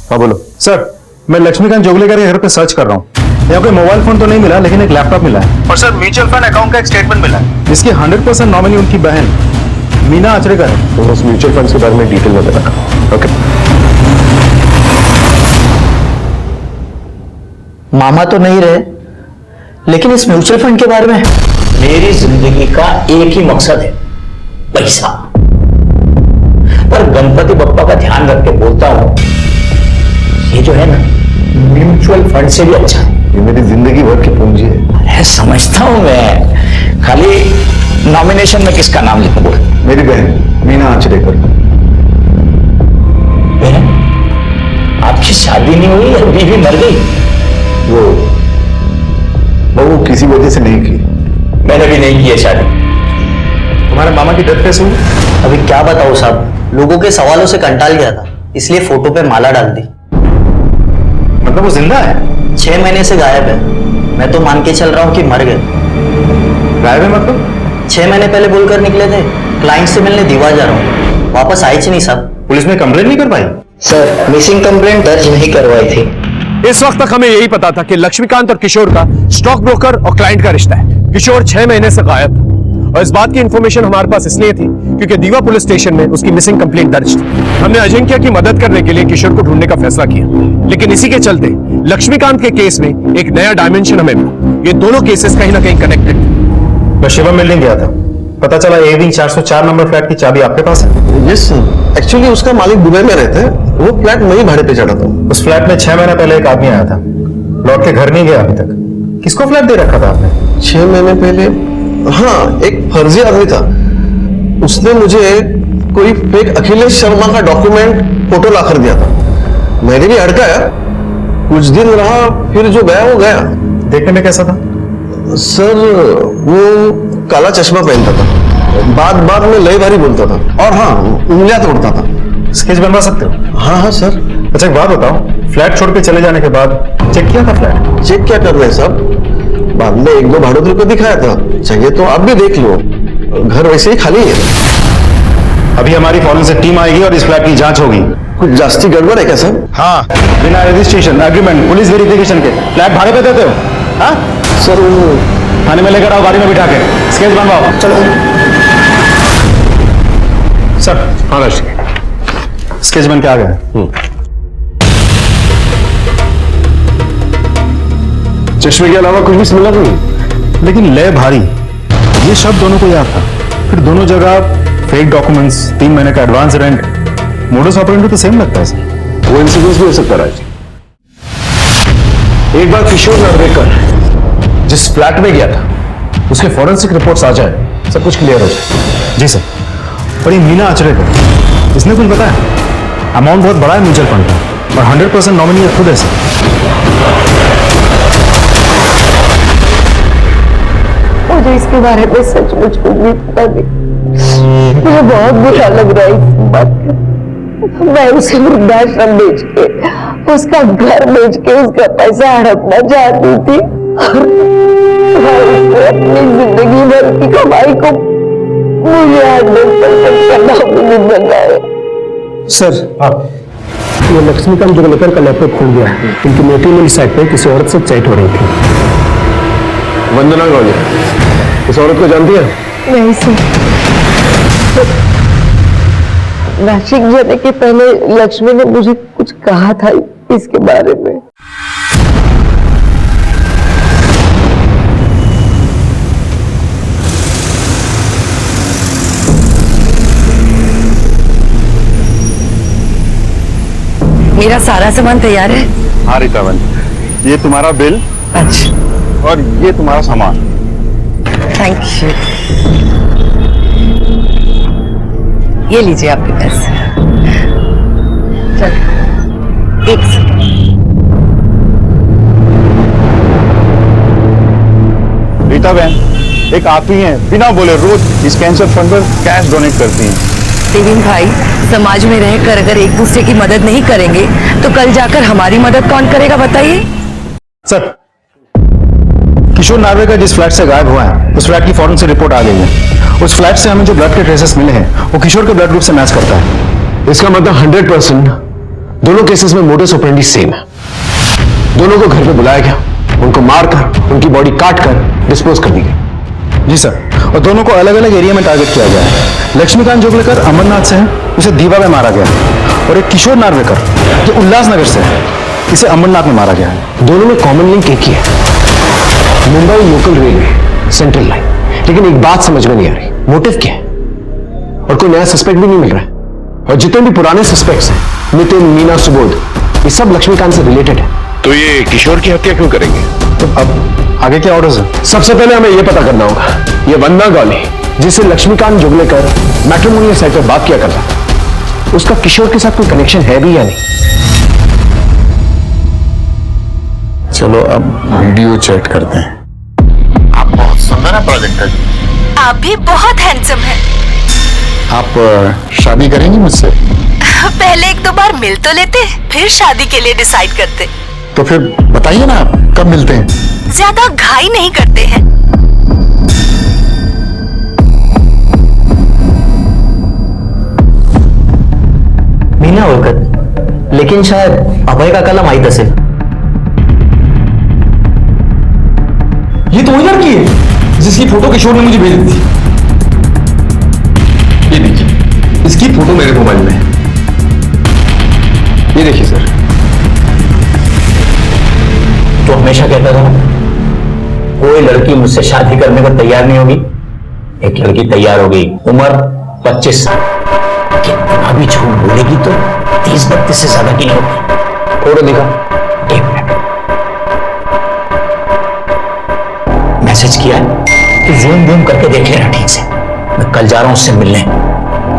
हाँ बोलो सर। मैं लक्ष्मीकांत जोगलेकर के घर पे सर्च कर रहा हूँ। यहाँ पे मोबाइल फोन तो नहीं मिला, लेकिन एक लैपटॉप मिला है। और सर म्यूचुअल फंड अकाउंट का एक स्टेटमेंट मिला है, जिसकी 100% नॉमिनी उनकी बहन मीना आचरेकर है। तो उस म्यूचुअल फंड के बारे में डिटेल में बताना। ओके। मामा तो नहीं रहे, लेकिन इस म्यूचुअल फंड के बारे में मेरी जिंदगी का एक ही मकसद है, पैसा। पर गणपति बप्पा का ध्यान रख के बोलता हूं, ये जो है ना म्यूचुअल फंड से भी अच्छा है। ये मेरी जिंदगी भर की पूंजी है। अरे समझता हूं मैं, खाली नॉमिनेशन में किसका नाम लिखूं बोल? मेरी बहन मीना आचरेकर। बहन? आपकी शादी नहीं हुई या बीवी मर गई? वो किसी वजह से नहीं की। मैंने भी नहीं की है शादी। तुम्हारे मामा की डेथ कैसे हुई? अभी क्या बताऊं साहब, लोगों के सवालों से कंटाल गया था, इसलिए फोटो पे माला डाल दी। मतलब वो जिंदा है? 6 महीने से गायब है। मैं तो मान के चल रहा हूँ कि मर गए। गायब है मतलब? 6 महीने पहले बोलकर निकले थे क्लाइंट से मिलने दीवा जा रहा हूँ, वापस आई नहीं साहब। पुलिस में कंप्लेंट नहीं कर पाई? सर मिसिंग कंप्लेंट दर्ज नहीं करवाई थी। इस वक्त तक हमें यही पता था कि लक्ष्मीकांत और किशोर का स्टॉक ब्रोकर और क्लाइंट का रिश्ता है। किशोर 6 महीने से गायब था और इस बात की इंफॉर्मेशन हमारे पास इसलिए थी क्योंकि दीवा पुलिस स्टेशन में उसकी मिसिंग कंप्लेंट दर्ज थी। हमने अजिंक्य की मदद करने के लिए किशोर को ढूंढने का फैसला किया, लेकिन इसी के चलते लक्ष्मीकांत के केस में एक नया डायमेंशन हमें मिला। ये दोनों केसेस कहीं ना कहीं कनेक्टेड थे। मैं शिवम मिलने गया था, पता चला ए विंग 404 नंबर फ्लैट की चाबी आपके पास है? यस सर, एक्चुअली उसका मालिक दुबई में रहता है, वो फ्लैट मैं ही भाड़े पे चढ़ा था। उस फ्लैट में 6 महीने पहले एक आदमी आया था, लौट के घर नहीं गया अभी तक। किसको फ्लैट दे रखा था आपने? 6 महीने पहले, हाँ, एक फर्जी आदमी था। उसने मुझे कोई फेक अखिलेश शर्मा का डॉक्यूमेंट फोटो ला कर दिया था। मैंने भी अड़काया, कुछ दिन रहा, फिर जो गया वो गया। देखने में कैसा था? सर वो काला चश्मा पहनता था, बात में लय भारी बोलता था, और हाँ उंगलियां तोड़ता था। स्केच बनवा सकते हो? हाँ सर। अच्छा एक बात बताओ, फ्लैट छोड़ के चले जाने के बाद चेक किया था फ्लैट? चेक क्या करना है साहब, बाद में 1-2 भाड़ोत्री को दिखाया था, चाहिए तो आप भी देख लो, घर वैसे ही खाली है। अभी हमारी फॉरेंसिक टीम आएगी और इस फ्लैट की जांच होगी। कुछ जास्ती गड़बड़ है क्या सर? हाँ, बिना रजिस्ट्रेशन, एग्रीमेंट, पुलिस वेरिफिकेशन के फ्लैट भाड़े पे देते हो? हाँ सर, वो थाने में लेकर आओ, गाड़ी में बिठा के स्केच बनवाओ। चलो सर। हाँ राज, स्केच बन के आ गया। चश्मे के अलावा कुछ भी सिमिलर नहीं, लेकिन लय भारी, ये शब्द दोनों को याद था। फिर दोनों जगह फेक डॉक्यूमेंट्स, 3 महीने का एडवांस रेंट, मोडस ऑपरेंडी तो सेम लगता है सर। वो इंसिडेंस भी हो सकता है राज। एक बार किशोर नार्वेकर जिस फ्लैट में गया था उसके फॉरेंसिक रिपोर्ट्स आ जाए, सब कुछ क्लियर हो जाए। जी सर। पर ये मीना आचरेकर, इसने कुछ बताया? अमाउंट बहुत बड़ा है म्यूचुअल फंड का और 100% नॉमिनी खुद है सर। मुझे इसके बारे में सचमुच कुछ भी पता नहीं। मुझे बहुत बुरा लग रहा है इस बात का। मैं उसे वृद्धाश्रम बेच के, उसका घर बेच के उसका पैसा हड़पना चाहती थी और अपनी जिंदगी भर की कमाई को मुझे 100% का नौकरी बनाए। सर ये लक्ष्मीकांत जोगलेकर का लैपटॉप खुल गया है। उनकी मेट्रिमोनियल साइट पे किसी औरत से चैट हो रही थी। वंदना कौन है? इस औरत को जानती है? नहीं सर, नासिक जाने के पहले लक्ष्मी ने मुझे कुछ कहा था इसके बारे में। मेरा सारा सामान तैयार है। हाँ रीतावन, ये तुम्हारा बिल। अच्छा। और ये तुम्हारा सामान। Thank you. ये लीजिए आपके पैसे। चलो एक सेकंड। रीता बहन, एक आप ही हैं बिना बोले रोज इस कैंसर फंड पर कैश डोनेट करती हैं। देवीन भाई, समाज में रहकर अगर एक दूसरे की मदद नहीं करेंगे तो कल जाकर हमारी मदद कौन करेगा बताइए। सर, किशोर नार्वेकर जिस फ्लैट से गायब हुआ है उस फ्लैट की फॉरेंसिक रिपोर्ट आ गई है। उस फ्लैट से हमें जो ब्लड के ट्रेसेस मिले हैं वो किशोर के ब्लड ग्रुप से मैच करता है। इसका मतलब 100% दोनों केसेस में मोडस ऑपरेंडी सेम है। दोनों को घर पे बुलाया गया, उनको मारकर उनकी बॉडी काट कर डिस्पोज कर दी गई। जी सर, और दोनों को अलग अलग एरिया में टारगेट किया गया है। लक्ष्मीकांत जोगलेकर अमरनाथ से है, उसे दीवा में मारा गया है। और एक किशोर नार्वेकर जो उल्लासनगर से है, इसे अमरनाथ में मारा गया है। दोनों में कॉमन लिंक एक ही है, Mumbai local railway central line. लेकिन एक बात समझ में नहीं आ रही, मोटिव क्या है? और कोई नया सस्पेक्ट भी नहीं मिल रहा है। और जितने भी पुराने सस्पेक्ट्स हैं, नितिन, मीना, सुबोध, ये सब लक्ष्मीकांत से रिलेटेड है। तो ये किशोर की हत्या क्यों करेंगे? तो अब आगे क्या ऑर्डर्स है? सबसे पहले हमें यह पता करना होगा, ये वंदना गौली जिससे लक्ष्मीकांत जोगलेकर मैट्रिमोनियल साइट पर बात किया करता था, उसका किशोर के साथ कोई कनेक्शन है भी या नहीं? चलो अब वीडियो चेक करते हैं। आप बहुत सुंदर है प्रोजेक्टर जी। आप भी बहुत हैंडसम हैं। आप शादी करेंगी मुझसे? पहले एक दो बार मिल तो लेते, फिर शादी के लिए डिसाइड करते। तो फिर बताइए ना कब मिलते हैं? ज्यादा घाई नहीं करते हैं। मीना ओळखत, लेकिन शायद अभय काकाला माहित असेल। ये तो वही लड़की है जिसकी फोटो किशोर ने मुझे भेजी थी। ये देखिए, इसकी फोटो मेरे मोबाइल में है। ये देखिए सर। तो हमेशा कहता था ना, कोई लड़की मुझसे शादी करने को तैयार नहीं होगी। एक लड़की तैयार हो गई, उम्र 25 साल। अभी झूठ बोलेगी तो 30-32 से ज्यादा की नहीं होगी। फोटो दिखा। एक मिनट, मैसेज किया कि जूम बूम करके देख लेना ठीक से। मैं कल जा रहा हूं उससे मिलने,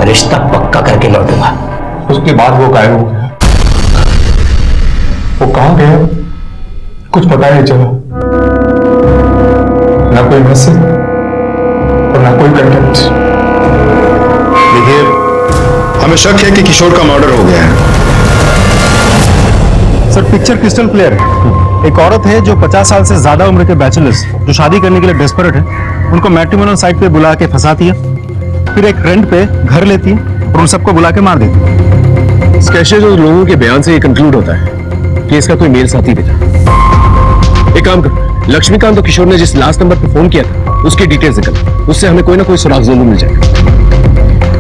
रिश्ता पक्का करके लौटूंगा। उसके बाद वो गायब हो गया। वो कहां गया कुछ पता नहीं चला, ना कोई मैसेज और ना कोई कंटेक्ट। देखिए, हमें शक है कि किशोर का मर्डर हो गया है। सर, पिक्चर क्रिस्टल क्लियर है। एक औरत है जो 50 साल से ज्यादा उम्र के बैचलर्स जो शादी करने के लिए डेस्परेट है, उनको मैट्रिमोनियल साइट पे बुला के फंसाती है, फिर एक रेंट पे घर लेती है और उन सबको बुला के मार देती है। इस कैसे जो लोगों के बयान से ये कंक्लूड होता है कि इसका कोई मेल साथी भी था। एक काम कर, लक्ष्मीकांत और किशोर ने जिस लास्ट नंबर पर फोन किया था उसकी डिटेल्स निकल, उससे हमें कोई ना कोई सुराग जरूर मिल जाएगा।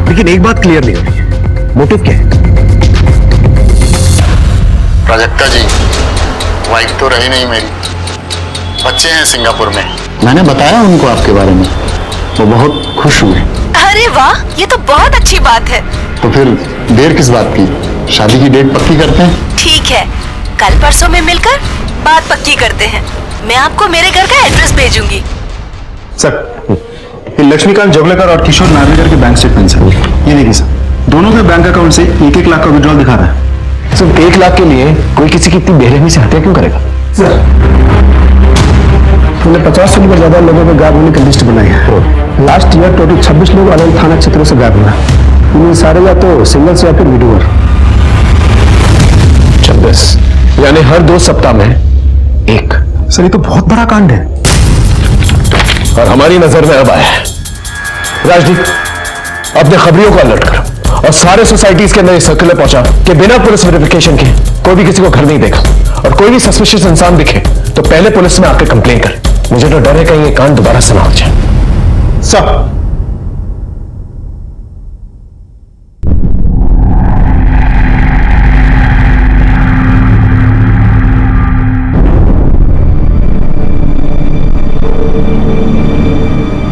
लेकिन एक बात क्लियर नहीं हो रही है, मोटिव क्या है? प्राजक्ता जी, वाइफ तो रही नहीं मेरी, बच्चे हैं सिंगापुर में। मैंने बताया उनको आपके बारे में, वो बहुत खुश हुए। अरे वाह, ये तो बहुत अच्छी बात है। तो फिर देर किस बात की? शादी की डेट पक्की करते हैं। ठीक है, कल परसों में मिलकर बात पक्की करते हैं। मैं आपको मेरे घर का एड्रेस भेजूंगी। सर, ये लक्ष्मीकांत जोगलेकर और किशोर नार्वेकर के बैंक स्टेटमेंट्स हैं। ये देखिए सर, दोनों के बैंक अकाउंट से 1-1 लाख का विड्रॉल दिखा रहा है। सिर्फ 1 लाख के लिए कोई किसी की इतनी बेरहमी से हत्या क्यों करेगा? सर, मैंने 50 से भी ज्यादा लोगों के गायब होने की लिस्ट बनाई है। लास्ट ईयर टोटल 26 लोग अलग थाना क्षेत्रों से गायब हुए। इनमें सारे या तो सिंगल्स या फिर विडोअर। 26 यानी हर 2 सप्ताह में 1। सर, ये तो बहुत बड़ा कांड है। और हमारी नजर में अब आया है। राजदीप, अपने खबरियों को अलर्ट करो और सारे सोसाइटीज के अंदर ये सर्कुलर पहुंचा कि बिना पुलिस वेरिफिकेशन के कोई भी किसी को घर नहीं देखा, और कोई भी सस्पिशियस इंसान दिखे तो पहले पुलिस में आकर कंप्लेन करे। मुझे तो डर है कहीं ये कांड दोबारा से ना हो जाए। सर,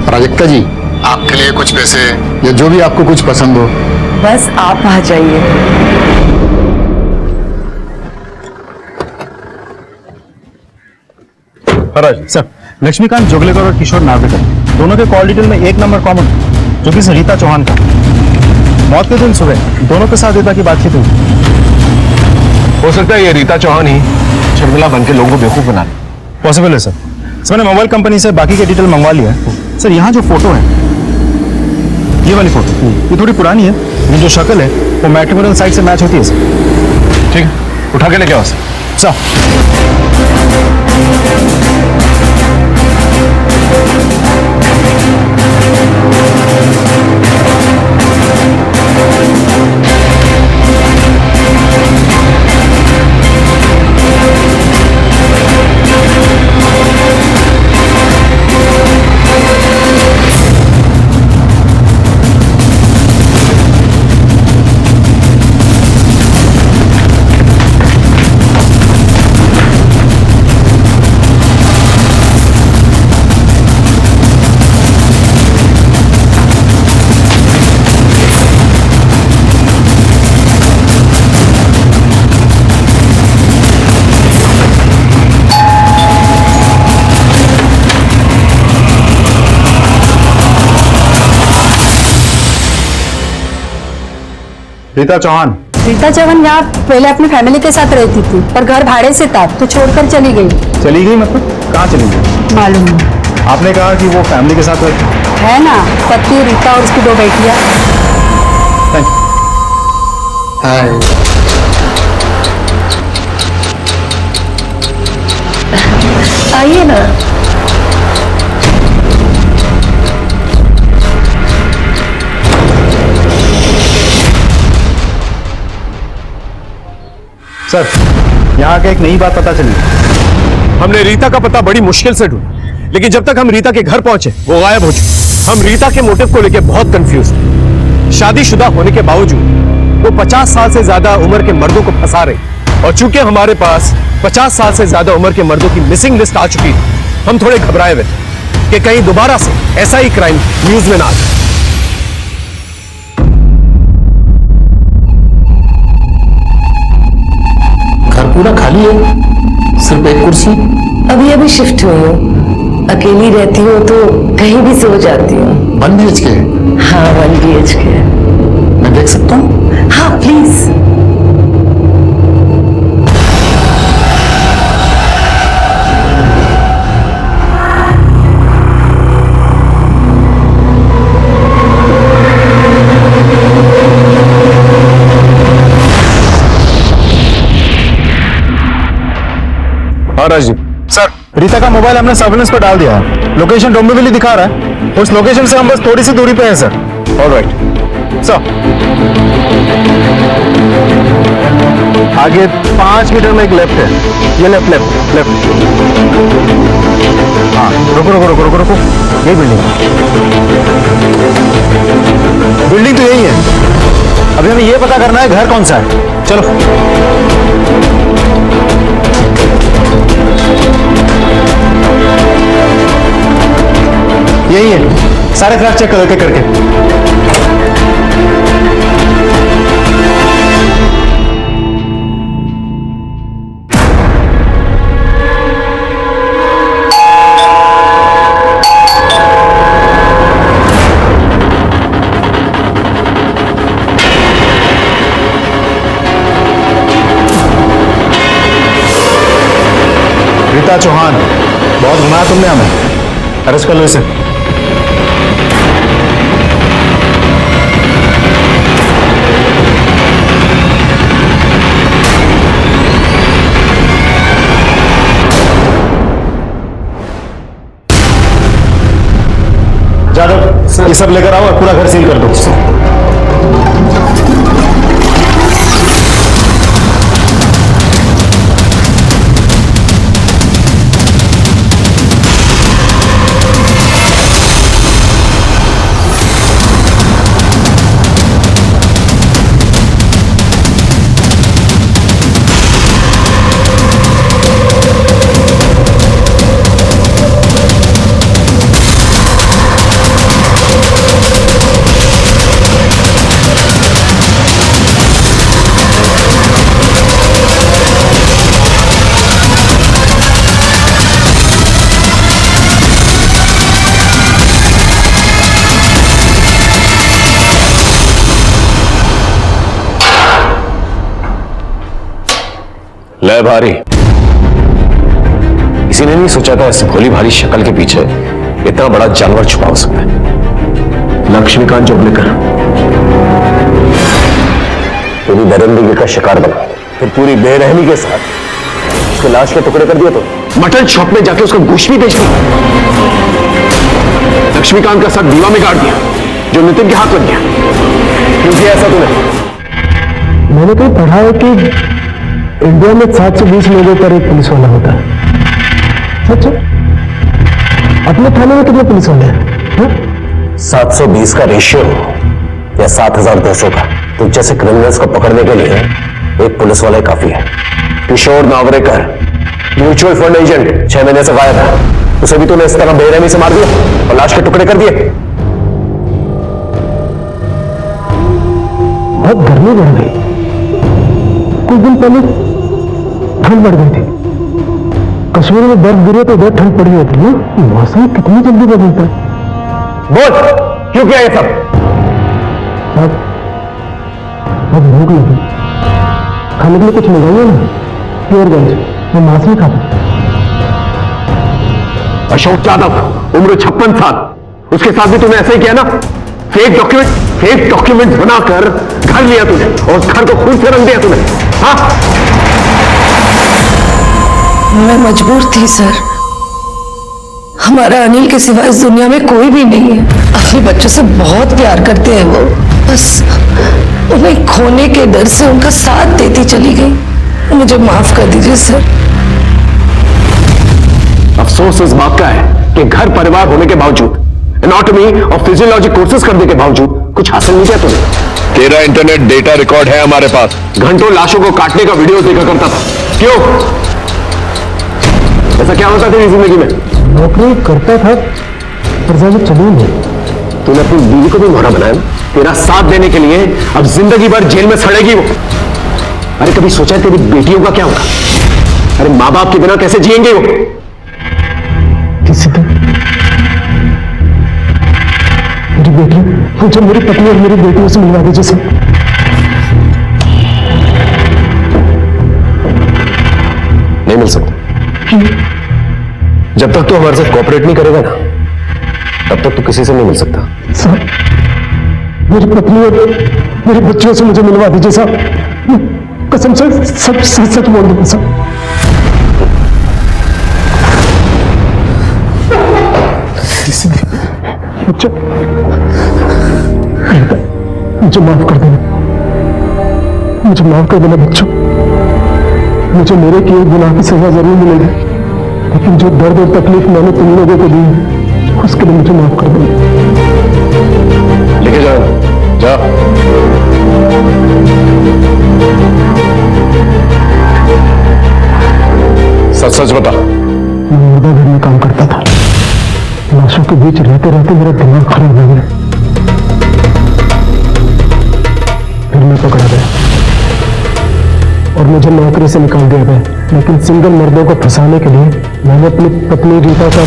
प्राजक्ता जी, आपके लिए कुछ पैसे या जो भी आपको कुछ पसंद हो। बस आप आ जाइए। सर, लक्ष्मीकांत जोगलेकर और किशोर नार्वेकर दोनों के कॉल डिटेल में एक नंबर कॉमन, जो कि रीता चौहान का। मौत के दिन सुबह दोनों के साथ रीता की बातचीत हुई। हो सकता है ये रीता चौहान ही शर्मिला बन के लोगों को बेवकूफ बना ले। पॉसिबल है सर। मैंने मोबाइल कंपनी से बाकी के डिटेल मंगवा लिया है। सर, यहाँ जो फोटो है, ये वाली फोटो, ये थोड़ी पुरानी है। ये जो शक्ल है वो मैट्रिमोनियल साइट से मैच होती है सर। ठीक है, उठा के लेके आओ सर। रीता चौहान। रीता चौहान यहाँ पहले अपनी फैमिली के साथ रहती थी, पर घर भाड़े से था तो छोड़कर चली गई। चली गई मतलब? कहाँ चली गई? मालूम नहीं। आपने कहा कि वो फैमिली के साथ रहती है ना, पति रीता और उसकी 2 बेटियां। आइए ना। सर, यहाँ के एक नई बात पता चली। हमने रीता का पता बड़ी मुश्किल से ढूंढा, लेकिन जब तक हम रीता के घर पहुंचे वो गायब हो चुकी। हम रीता के मोटिव को लेकर बहुत कंफ्यूज थे। शादीशुदा होने के बावजूद वो 50 साल से ज्यादा उम्र के मर्दों को फंसा रही, और चूंकि हमारे पास 50 साल से ज्यादा उम्र के मर्दों की मिसिंग लिस्ट आ चुकी थी, हम थोड़े घबराए हुए थे कि कहीं दोबारा से ऐसा ही क्राइम न्यूज में ना आ जाए। घर पूरा खाली है, सिर्फ एक कुर्सी। अभी अभी शिफ्ट हुई हूँ, अकेली रहती हूँ तो कहीं भी सो जाती हूँ। 1 BHK? हाँ, 1 BHK। मैं देख सकता हूँ? हाँ प्लीज। राजीव सर, रीता का मोबाइल हमने सर्वेलेंस पर डाल दिया है। लोकेशन डोंबिवली दिखा रहा है। उस लोकेशन से हम बस थोड़ी सी दूरी पे हैं सर। Alright sir. आगे 5 मीटर में एक लेफ्ट है। ये लेफ्ट लेफ्ट लेफ्ट। हाँ, रुको रुको रुको रुको रुको। यही बिल्डिंग, बिल्डिंग तो यही है। अभी हमें ये पता करना है घर कौन सा है। चलो। यही है, सारे क्रैक चेक करके चौहान, बहुत घुमाया तुमने हमें। अरेस्ट कर लो इसे। जादव, ये सब लेकर आओ और पूरा घर सील कर दो। ले भारी, किसी ने नहीं सोचा था इस भोली भारी शक्ल के पीछे इतना बड़ा जानवर छुपा हो सकता है। लक्ष्मीकांत जोगलेकर, पूरी दरिंदगी का शिकार बना, फिर पूरी बेरहमी के साथ उसके लाश के टुकड़े कर दिए। तो मटन शॉप में जाके उसका गोश्त भी बेच दिया। लक्ष्मीकांत का सर दीवा में गाड़ दिया जो नितिन के हाथ लग गया। क्यों किया ऐसा तूने? मैंने कहीं पढ़ा है कि इंडिया में 7 से 20 लोगों पर एक पुलिस वाला होता है। सच है? अपने थाने में कितने पुलिस वाले हैं? 720 का रेशियो या 7200 का, तो जैसे क्रिमिनल्स को पकड़ने के लिए एक पुलिस वाला काफी है। किशोर नावरेकर, म्यूचुअल फंड एजेंट, 6 महीने से गायब है। उसे भी तूने इस तरह बेरहमी से मार दिया और लाश के टुकड़े कर दिए। बहुत गर्मी बढ़ गई। कुछ दिन पहले ठंड बढ़ गई थी। कश्मीर में बर्फ गिरे तो उधर ठंड पड़ी होती है। मौसम कितनी जल्दी बदलता है। बोल, क्यों किया ये सब? अब भूख लगी, खाने के लिए कुछ मंगाइए ना। प्योरगंज, मैं मांस नहीं खाता। अशोक यादव, उम्र 56 साल, उसके साथ भी तूने ऐसा ही किया ना? फेक डॉक्यूमेंट बनाकर घर लिया तूने और घर को खून से रंग दिया तूने। हाँ, मैं मजबूर थी सर। हमारा अनिल के सिवा इस दुनिया में कोई भी नहीं है। अपने बच्चों से बहुत प्यार करते हैं वो, बस उन्हें खोने के डर से उनका साथ देती चली गई। मुझे माफ कर दीजिए सर। अफसोस इस बात का है कि घर परिवार होने के बावजूद, एनाटॉमी और फिजियोलॉजी कोर्सेज करने के बावजूद कुछ हासिल नहीं किया तूने। तेरा इंटरनेट डेटा रिकॉर्ड है हमारे पास। घंटों लाशों को काटने का वीडियो देखा करता था। क्यों? ऐसा क्या होता तेरी जिंदगी में? नौकरी करता था पर ज्यादा चली नहीं। तूने अपनी बीवी को भी मोहरा बनाया। तेरा साथ देने के लिए अब जिंदगी भर जेल में सड़ेगी वो। अरे कभी सोचा है तेरी बेटियों का क्या होगा? अरे माँ बाप के बिना कैसे जिएंगे वो? किसी दिन मेरी बेटी, मुझे मेरी पत्नी और मेरी बेटियों से मिलवा दीजिए सर। नहीं मिल सकता। जब तक तू हमारे साथ कोऑपरेट नहीं करेगा ना, तब तक तू किसी से नहीं मिल सकता। सर, मेरी पत्नी और मेरे बच्चों से मुझे मिलवा दीजिए साहब। कसम से सब सच बोल दूंगा सर। बच्चा, मुझे माफ कर देना, मुझे माफ कर देना बच्चों। मुझे मेरे किए गुनाह की सजा जरूर मिलेगी, लेकिन जो दर्द और तकलीफ मैंने तुम लोगों को दी उसके लिए मुझे माफ कर देना। लेके जाओ, जा। सच सच बता। मैं मुर्गा घर में काम करता था। लाशों के बीच रहते रहते मेरा दिमाग खराब हो गया। फिर मैं पकड़ा गया और मुझे नौकरी से निकाल दिया गया। लेकिन सिंगल मर्दों को फंसाने के लिए मैंने अपनी पत्नी रीता का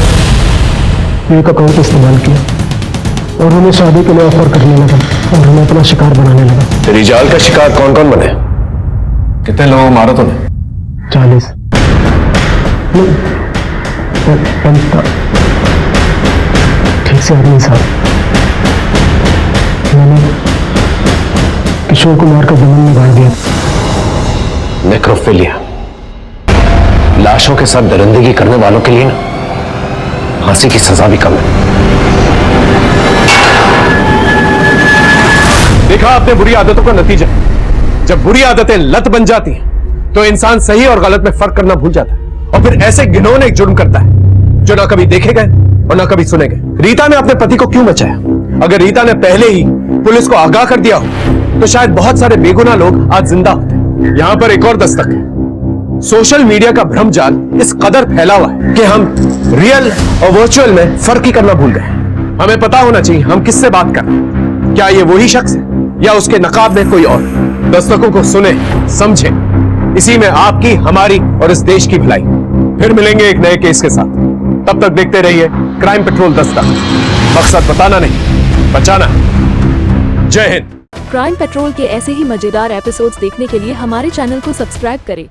एक अकाउंट इस्तेमाल किया और उन्हें शादी के लिए ऑफर करने लगा और उन्हें अपना शिकार बनाने लगा। तेरी जाल का शिकार कौन कौन बने? कितने लोगों को मारा तूने? 40। ठीक से आदमी साहब, मैंने किशोर कुमार का जमीन में गाड़ दिया। नेक्रोफिलिया, लाशों के साथ दरिंदगी करने वालों के लिए ना फांसी की सजा भी कम है। देखा आपने बुरी आदतों का नतीजा। जब बुरी आदतें लत बन जाती हैं तो इंसान सही और गलत में फर्क करना भूल जाता है और फिर ऐसे घिनौने एक जुर्म करता है जो ना कभी देखे गए और ना कभी सुने गए। रीता ने अपने पति को क्यों बचाया? अगर रीता ने पहले ही पुलिस को आगाह कर दिया हो तो शायद बहुत सारे बेगुनाह लोग आज जिंदा होते। यहां पर एक और दस्तक है। सोशल मीडिया का भ्रमजाल इस कदर फैला हुआ है कि हम रियल और वर्चुअल में फर्क ही करना भूल गए। हमें पता होना चाहिए हम किससे बात कर रहे हैं। क्या ये वही शख्स है या उसके नकाब में कोई और? दस्तकों को सुने, समझे, इसी में आपकी, हमारी और इस देश की भलाई। फिर मिलेंगे एक नए केस के साथ। तब तक देखते रहिए क्राइम पेट्रोल दस्तक। मकसद बताना नहीं, बचाना। जय हिंद। क्राइम पेट्रोल के ऐसे ही मजेदार एपिसोड्स देखने के लिए हमारे चैनल को सब्सक्राइब करें